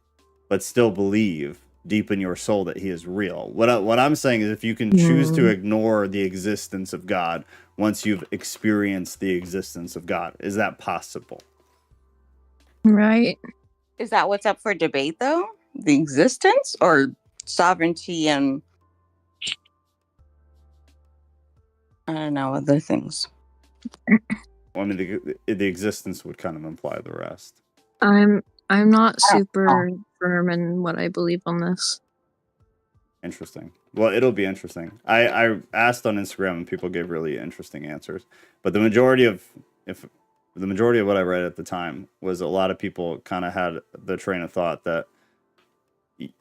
but still believe deep in your soul that he is real. What I'm saying is if you can choose to ignore the existence of God once you've experienced the existence of God, is that possible? right? is that what's up for debate, though? The existence or sovereignty and I don't know, other things. Well, I mean, the existence would kind of imply the rest. I'm not I don't know. super firm in what I believe on this. Interesting. Well, it'll be interesting. I asked on Instagram and people gave really interesting answers, but the majority of what I read at the time was a lot of people kind of had the train of thought that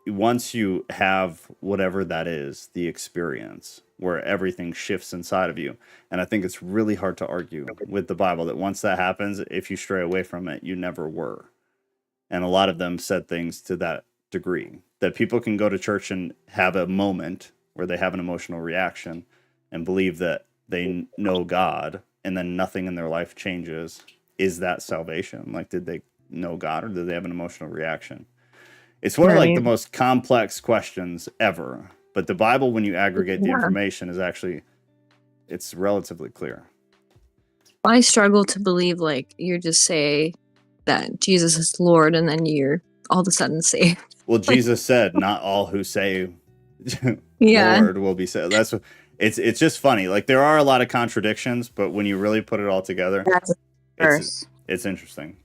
once you have whatever that is, the experience where everything shifts inside of you, and I think it's really hard to argue with the Bible that once that happens, if you stray away from it, you never were. And a lot of them said things to that degree that people can go to church and have a moment where they have an emotional reaction and believe that they know God and then nothing in their life changes. Is that salvation? Like, did they know God or did they have an emotional reaction? It's one of like the most complex questions ever, but the Bible, when you aggregate the information, is actually, it's relatively clear. I struggle to believe like you just say that Jesus is Lord and then you're all of a sudden saved. Well, Jesus said, "Not all who say Yeah. Lord will be saved." That's it's just funny. Like there are a lot of contradictions, but when you really put it all together, That's a verse. it's interesting.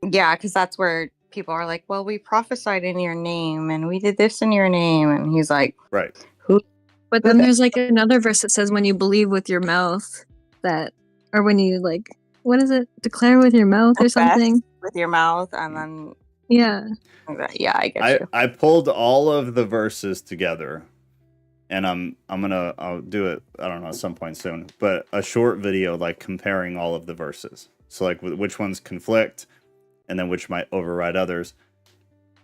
Yeah, because that's where people are like, well, we prophesied in your name and we did this in your name. And he's like, Right. who? But then there's like another verse that says when you believe with your mouth that, or when you like, what is it? Declare with your mouth or something? With your mouth. And then, Yeah. yeah, I get you. I pulled all of the verses together, and I'll do it, I don't know, at some point soon, but a short video like comparing all of the verses. So like which ones conflict and then which might override others.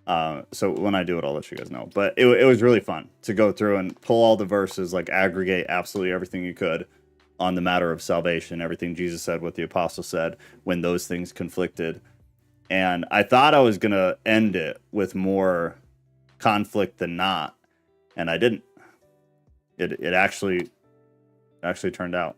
So when I do it, I'll let you guys know. But it was really fun to go through and pull all the verses, like aggregate absolutely everything you could on the matter of salvation, everything Jesus said, what the apostle said, when those things conflicted. And I thought I was going to end it with more conflict than not, and I didn't. It actually turned out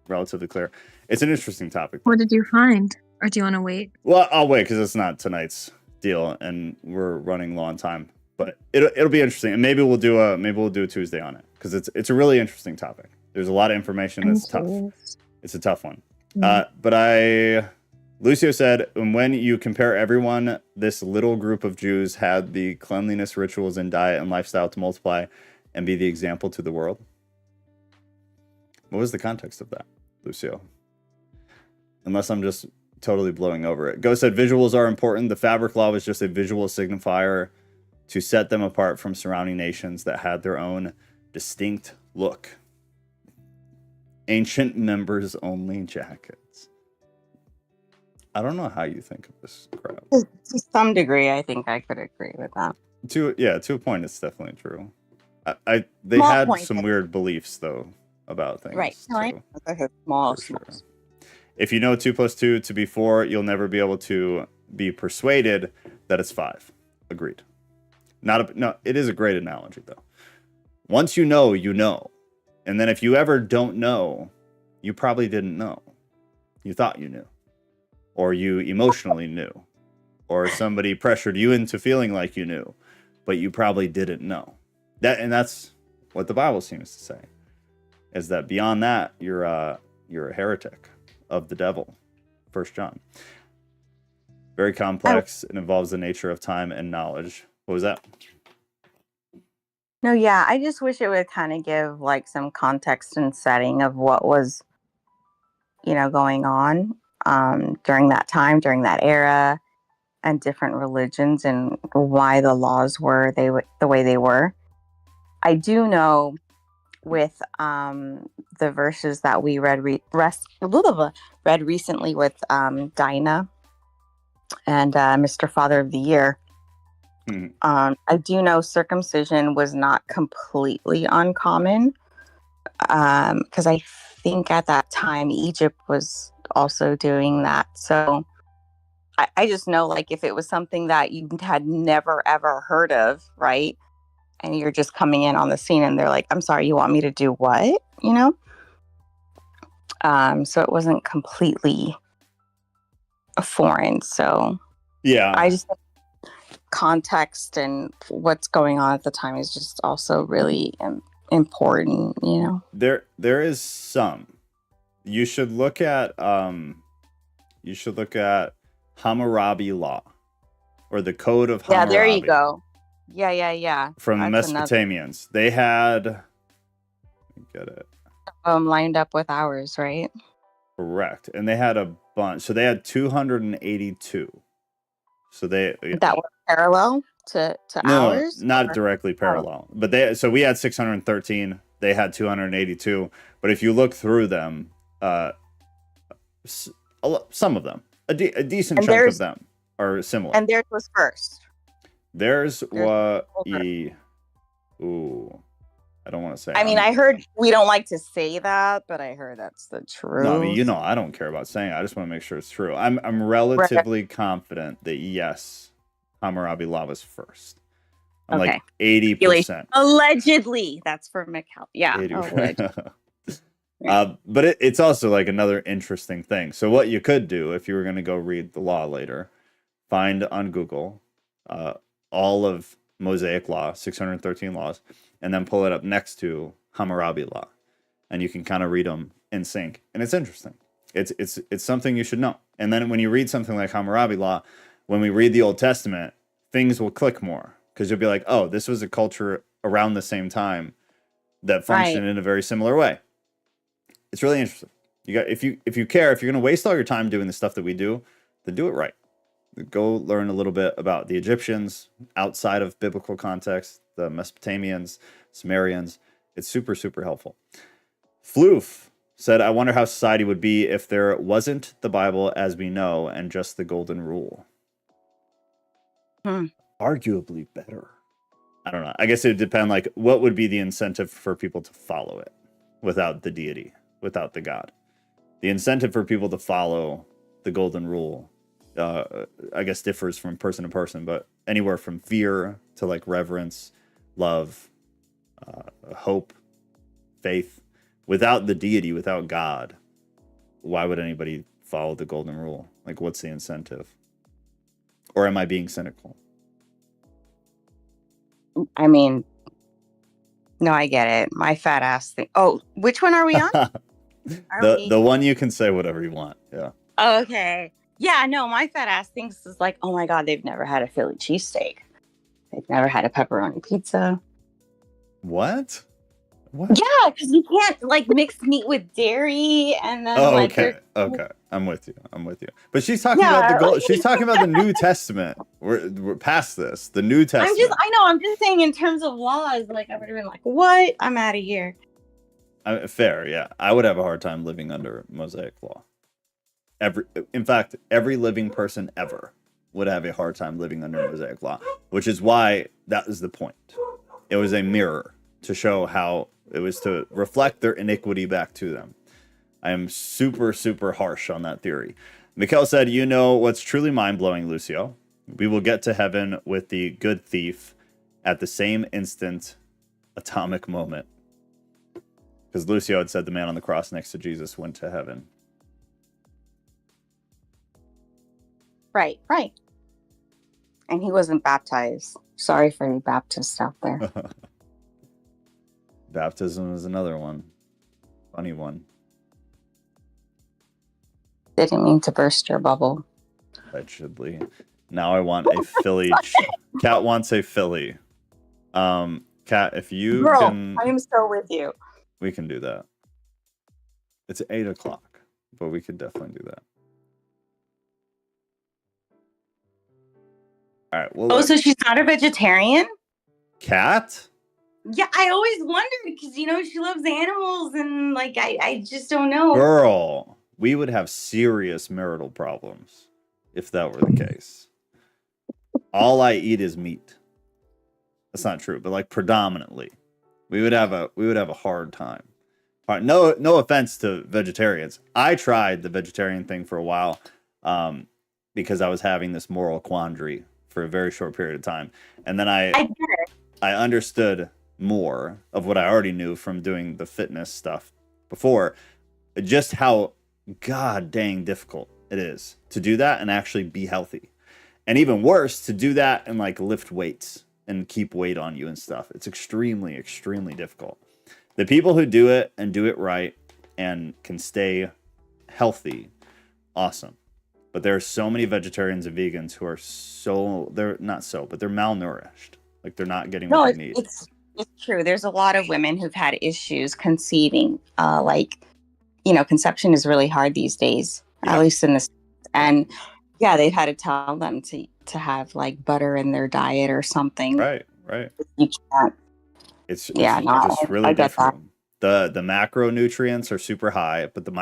relatively clear. It's an interesting topic. What did you find? Or do you want to wait? Well, I'll wait because it's not tonight's deal, and we're running low on time. But it'll be interesting, and maybe we'll do a Tuesday on it because it's a really interesting topic. There's a lot of information that's tough. It's a tough one. But Lucio said, when you compare everyone, this little group of Jews had the cleanliness, rituals, and diet and lifestyle to multiply and be the example to the world. What was the context of that, Lucio? Unless I'm just totally blowing over it. Go said, visuals are important. The fabric law was just a visual signifier to set them apart from surrounding nations that had their own distinct look. Ancient members only jackets. I don't know how you think of this crap. To some degree, I think I could agree with that. To a point, it's definitely true. They Small had point, some but- weird beliefs though about things. Right. No, I too, know. Small. for sure. If you know 2 + 2 to be 4, you'll never be able to be persuaded that it's 5. Agreed. No, it is a great analogy though. Once you know, you know. And then if you ever don't know, you probably didn't know. You thought you knew. Or you emotionally knew. Or somebody pressured you into feeling like you knew, but you probably didn't know. That's what the Bible seems to say. Is that beyond that, you're a heretic of the devil. 1 John. Very complex. It involves the nature of time and knowledge. What was that? No, yeah, I just wish it would kind of give like some context and setting of what was, going on during that time, during that era, and different religions and why the laws were the way they were. I do know with the verses that we read recently with Dinah and Mr. Father of the Year. Mhm. I do know circumcision was not completely uncommon, because I think at that time Egypt was also doing that. So I just know, like, if it was something that you had never ever heard of, right? And you're just coming in on the scene and they're like, I'm sorry, you want me to do what? You know? So it wasn't completely foreign. So Yeah. I just think context and what's going on at the time is just also really important, you know? There is some. You should look at Hammurabi law, or the Code of Yeah, Hammurabi. there you go. Yeah. From the That's another Mesopotamians. They had, get it lined up with ours, right? correct, and they had a bunch. So they had 282. So they That were parallel to no, ours? not Or- directly parallel, but we had 613. They had 282. But if you look through them, some of them, a decent And chunk of there's- them are similar. And theirs was first. There's what older. ooh, I don't want to say. I mean, I heard we don't like to say that, but I heard that's the truth. No, I mean, I don't care about saying it. I just want to make sure it's true. I'm relatively confident that yes, Hammurabi law was first. I'm like 80%. Allegedly, that's for Mikhail. Yeah. 80%. But it's also like another interesting thing. So what you could do if you were going to go read the law later, find on Google all of Mosaic law, 613 laws, and then pull it up next to Hammurabi law, and you can kind of read them in sync. And it's interesting. It's something you should know. And then when you read something like Hammurabi law, when we read the Old Testament, things will click more, because you'll be like, oh, this was a culture around the same time that functioned in a very similar way. It's really interesting. If you care, if you're going to waste all your time doing the stuff that we do, then do it right. Go learn a little bit about the Egyptians outside of biblical context, the Mesopotamians, Sumerians. It's super, super helpful. Floof said, I wonder how society would be if there wasn't the Bible as we know and just the golden rule. Arguably better. I don't know. I guess it would depend, like, what would be the incentive for people to follow it without the deity, without the God? The incentive for people to follow the golden rule, I guess, differs from person to person, but anywhere from fear to like reverence, love, hope, faith. Without the deity, without God, why would anybody follow the golden rule? Like, what's the incentive? Or am I being cynical? I mean, no, I get it. My fat ass thing. Oh, which one are we on? The one you can say whatever you want. Yeah. Oh, okay. Yeah, no, my fat ass thinks is like, oh my God, they've never had a Philly cheesesteak. They've never had a pepperoni pizza. What? Yeah, because you can't like mix meat with dairy and then okay. I'm with you. But she's talking about she's talking about the New Testament. We're past this. The New Testament. I'm just saying in terms of laws, like I would have been like, what? I'm out of here. Fair, yeah. I would have a hard time living under Mosaic law. In fact, every living person ever would have a hard time living under Mosaic law, which is why that was the point. It was a mirror to show how it was to reflect their iniquity back to them. I am super, super harsh on that theory. Mikhail said, you know what's truly mind-blowing, Lucio? We will get to heaven with the good thief at the same instant atomic moment. Because Lucio had said the man on the cross next to Jesus went to heaven. Right. And he wasn't baptized. Sorry for any Baptists out there. Baptism is another one. Funny one. Didn't mean to burst your bubble. Allegedly. Now I want a Philly. Kat wants a Philly. Kat, if you can... I am so with you. We can do that. It's 8 o'clock, but we could definitely do that. All right. Well, so she's not a vegetarian? Kat? Yeah, I always wondered because, she loves animals and, I just don't know. Girl, we would have serious marital problems. if that were the case. All I eat is meat. That's not true, but like predominantly, we would have a hard time. No offense to vegetarians. I tried the vegetarian thing for a while because I was having this moral quandary for a very short period of time, and then I understood more of what I already knew from doing the fitness stuff before, just how god dang difficult it is to do that and actually be healthy, and even worse to do that and like lift weights and keep weight on you and stuff. It's extremely, extremely difficult. The people who do it and do it right and can stay healthy, awesome. But there are so many vegetarians and vegans who are they're malnourished. Like they're not getting what they need. It's true. There's a lot of women who've had issues conceiving. Conception is really hard these days, at least in this. And yeah, they've had to tell them to have like butter in their diet or something. Right. You can't. It's just really different. The macronutrients are super high, but the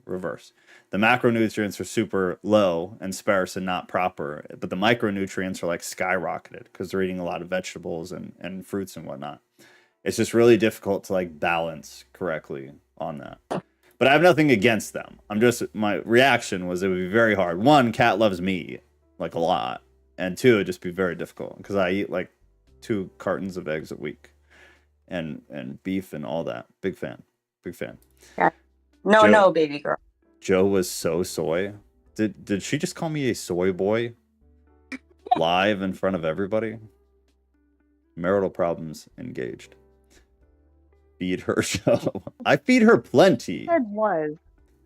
reverse. The macronutrients are super low and sparse and not proper, but the micronutrients are like skyrocketed because they're eating a lot of vegetables and fruits and whatnot. It's just really difficult to like balance correctly on that. But I have nothing against them. My reaction was it would be very hard. One, Kat loves me like a lot, and two, it'd just be very difficult because I eat like 2 cartons of eggs a week and beef and all that. Big fan. Yeah. No, baby girl. Joe was so soy. Did she just call me a soy boy live in front of everybody? Marital problems engaged. Feed her, Joe. I feed her plenty. Said was.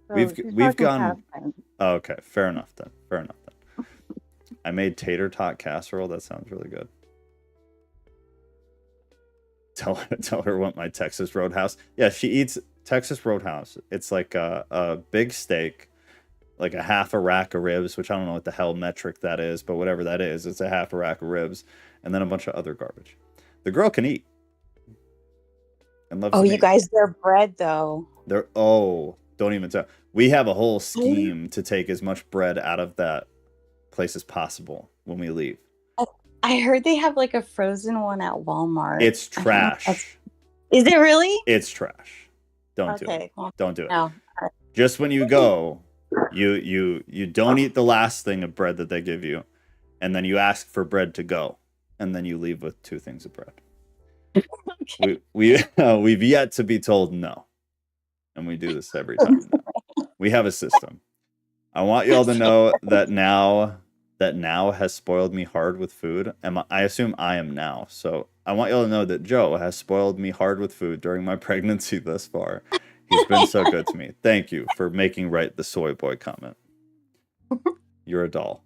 So we've gone. Oh, okay, fair enough then. I made tater tot casserole. That sounds really good. Tell her what my Texas Roadhouse. Yeah, she eats Texas Roadhouse. It's like a big steak, like a half a rack of ribs, which I don't know what the hell metric that is, but whatever that is, it's a half a rack of ribs, and then a bunch of other garbage. The girl can eat. And loves to you eat. guys, their bread though. Don't even tell. We have a whole scheme to take as much bread out of that place as possible when we leave. I heard they have like a frozen one at Walmart. It's trash. Is it really? It's trash. Don't do it. Well, don't do it. No. Just when you go, you don't eat the last thing of bread that they give you, and then you ask for bread to go, and then you leave with 2 things of bread. Okay. We've yet to be told no, and we do this every time. We have a system. I want y'all to know that now has spoiled me hard with food, and I assume I am now. So I want y'all to know that Joe has spoiled me hard with food during my pregnancy thus far. He's been so good to me. Thank you for making right the soy boy comment. You're a doll.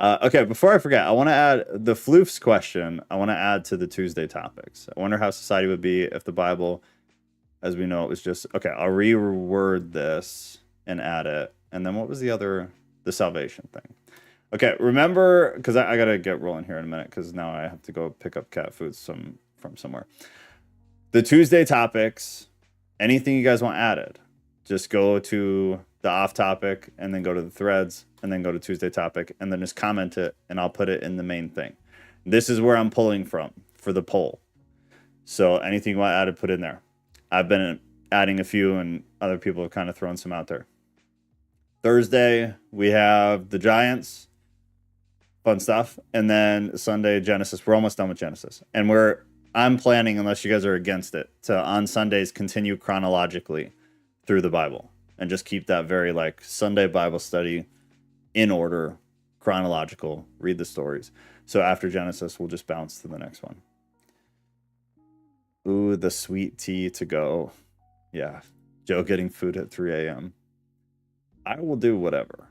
Okay, before I forget, I want to add the floofs question. I want to add to the Tuesday topics. I wonder how society would be if the Bible, as we know, it was just... Okay, I'll reword this and add it. And then what was the salvation thing? Okay, remember, because I got to get rolling here in a minute, because now I have to go pick up cat food from somewhere. The Tuesday topics, anything you guys want added, just go to the off topic and then go to the threads and then go to Tuesday topic and then just comment it and I'll put it in the main thing. This is where I'm pulling from for the poll. So anything you want added, put in there. I've been adding a few and other people have kind of thrown some out there. Thursday, we have the Giants. Fun stuff. And then Sunday, Genesis. We're almost done with Genesis. And I'm planning, unless you guys are against it, to on Sundays continue chronologically through the Bible. And just keep that very like Sunday Bible study in order, chronological, read the stories. So after Genesis, we'll just bounce to the next one. Ooh, the sweet tea to go. Yeah. Joe getting food at 3 a.m. I will do whatever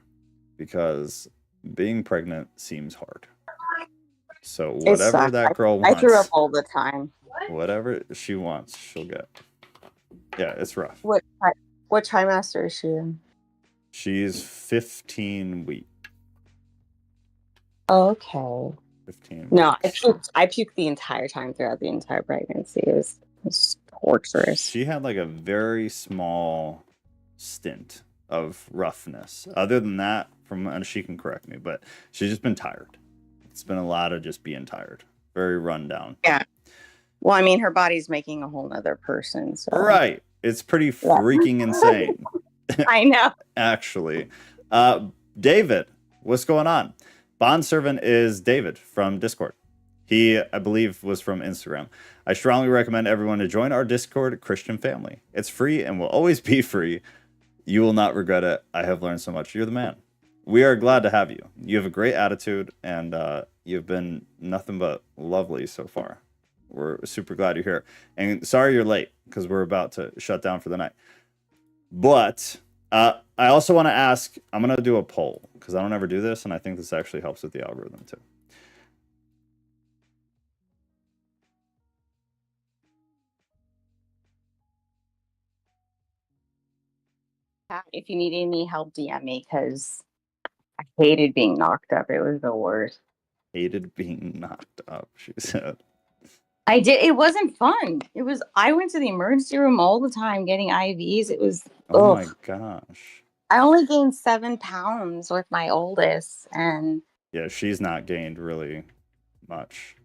because being pregnant seems hard. So whatever that girl wants. I threw up all the time. Whatever she wants, she'll get. Yeah, it's rough. What trimester is she in? She's 15 weeks. Okay. 15 weeks. No, I puked the entire time throughout the entire pregnancy. It was torturous. She had like a very small stint of roughness. Other than that, and she can correct me, but she's just been tired. It's been a lot of just being tired, very run down. Yeah. Well, I mean, her body's making a whole nother person. So. Right. It's pretty freaking insane. I know. Actually. David, what's going on? Bond servant is David from Discord. He, I believe, was from Instagram. I strongly recommend everyone to join our Discord Christian family. It's free and will always be free. You will not regret it. I have learned so much. You're the man. We are glad to have you. You have a great attitude, and you've been nothing but lovely so far. We're super glad you're here. And sorry you're late, because we're about to shut down for the night. But I also want to ask, I'm going to do a poll, because I don't ever do this, and I think this actually helps with the algorithm, too. If you need any help, DM me, because I hated being knocked up. It was the worst. Hated being knocked up, she said. I did. It wasn't fun. It was. I went to the emergency room all the time getting IVs. It was. Oh my gosh. I only gained 7 pounds with my oldest, and yeah, she's not gained really much.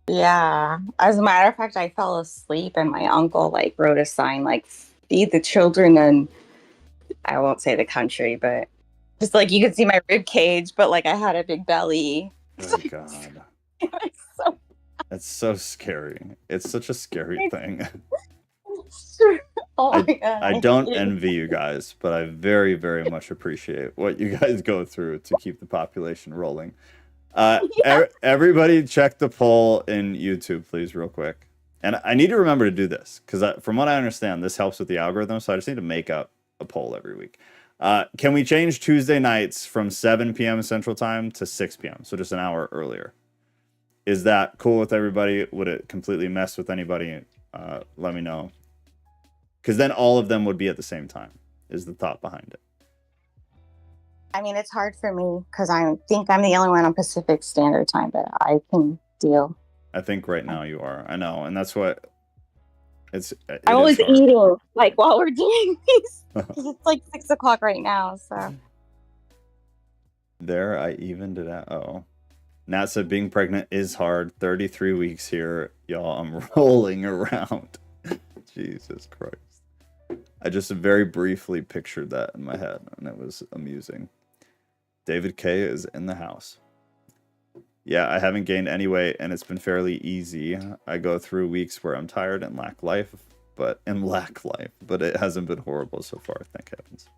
Yeah. As a matter of fact, I fell asleep, and my uncle like wrote a sign like "Feed the children," and I won't say the country, but just like you could see my rib cage, but like I had a big belly. Oh God. That's so scary. It's such a scary thing. Oh my God. I don't envy you guys, but I very, very much appreciate what you guys go through to keep the population rolling. Everybody check the poll in YouTube, please, real quick. And I need to remember to do this, because from what I understand, this helps with the algorithm, so I just need to make up a poll every week. Can we change Tuesday nights from 7 p.m. Central Time to 6 p.m., so just an hour earlier? Is that cool with everybody? Would it completely mess with anybody? Let me know. Because then all of them would be at the same time, is the thought behind it. I mean, it's hard for me because I think I'm the only one on Pacific Standard Time, but I can deal. I think right now you are. I know, and that's what I was eating like while we're doing these because it's like 6 o'clock right now. So there, I evened it out. Oh. Nat said being pregnant is hard. 33 weeks here. Y'all, I'm rolling around. Jesus Christ. I just very briefly pictured that in my head, and it was amusing. David K is in the house. Yeah, I haven't gained any weight, and it's been fairly easy. I go through weeks where I'm tired and lack life, but it hasn't been horrible so far, thank heavens.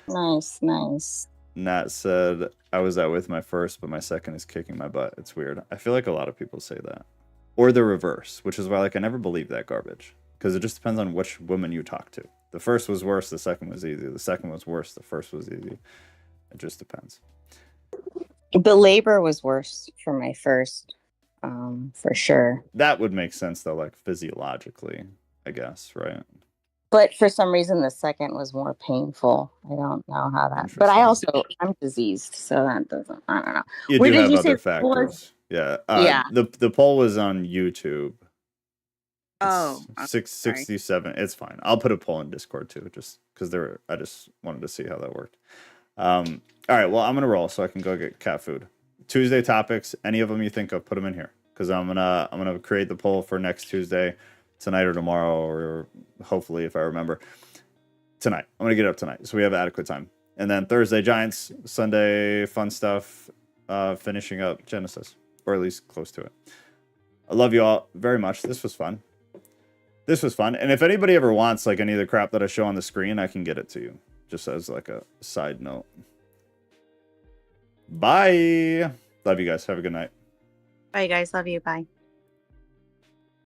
Nice. Nat said, I was out with my first, but my second is kicking my butt. It's weird. I feel like a lot of people say that. Or the reverse, which is why I never believe that garbage. Because it just depends on which woman you talk to. The first was worse, the second was easy. The second was worse, the first was easy. It just depends. The labor was worse for my first, for sure. That would make sense, though, like physiologically, I guess, right? But for some reason, the second was more painful. I don't know how that. But I'm diseased, so that doesn't. I don't know. You do have other factors. Yeah. Yeah. The poll was on YouTube. Oh, 667. It's fine. I'll put a poll in Discord too, just because I just wanted to see how that worked. All right. Well, I'm gonna roll so I can go get cat food. Tuesday topics. Any of them you think of, put them in here, because I'm gonna create the poll for next Tuesday, tonight or tomorrow, or hopefully if I remember tonight. I'm gonna get it up tonight, so we have adequate time. And then Thursday Giants, Sunday fun stuff, finishing up Genesis, or at least close to it. I love you all very much. This was fun. And if anybody ever wants like any of the crap that I show on the screen, I can get it to you, just as like a side note. Bye. Love you guys. Have a good night. Bye, guys. Love you. Bye.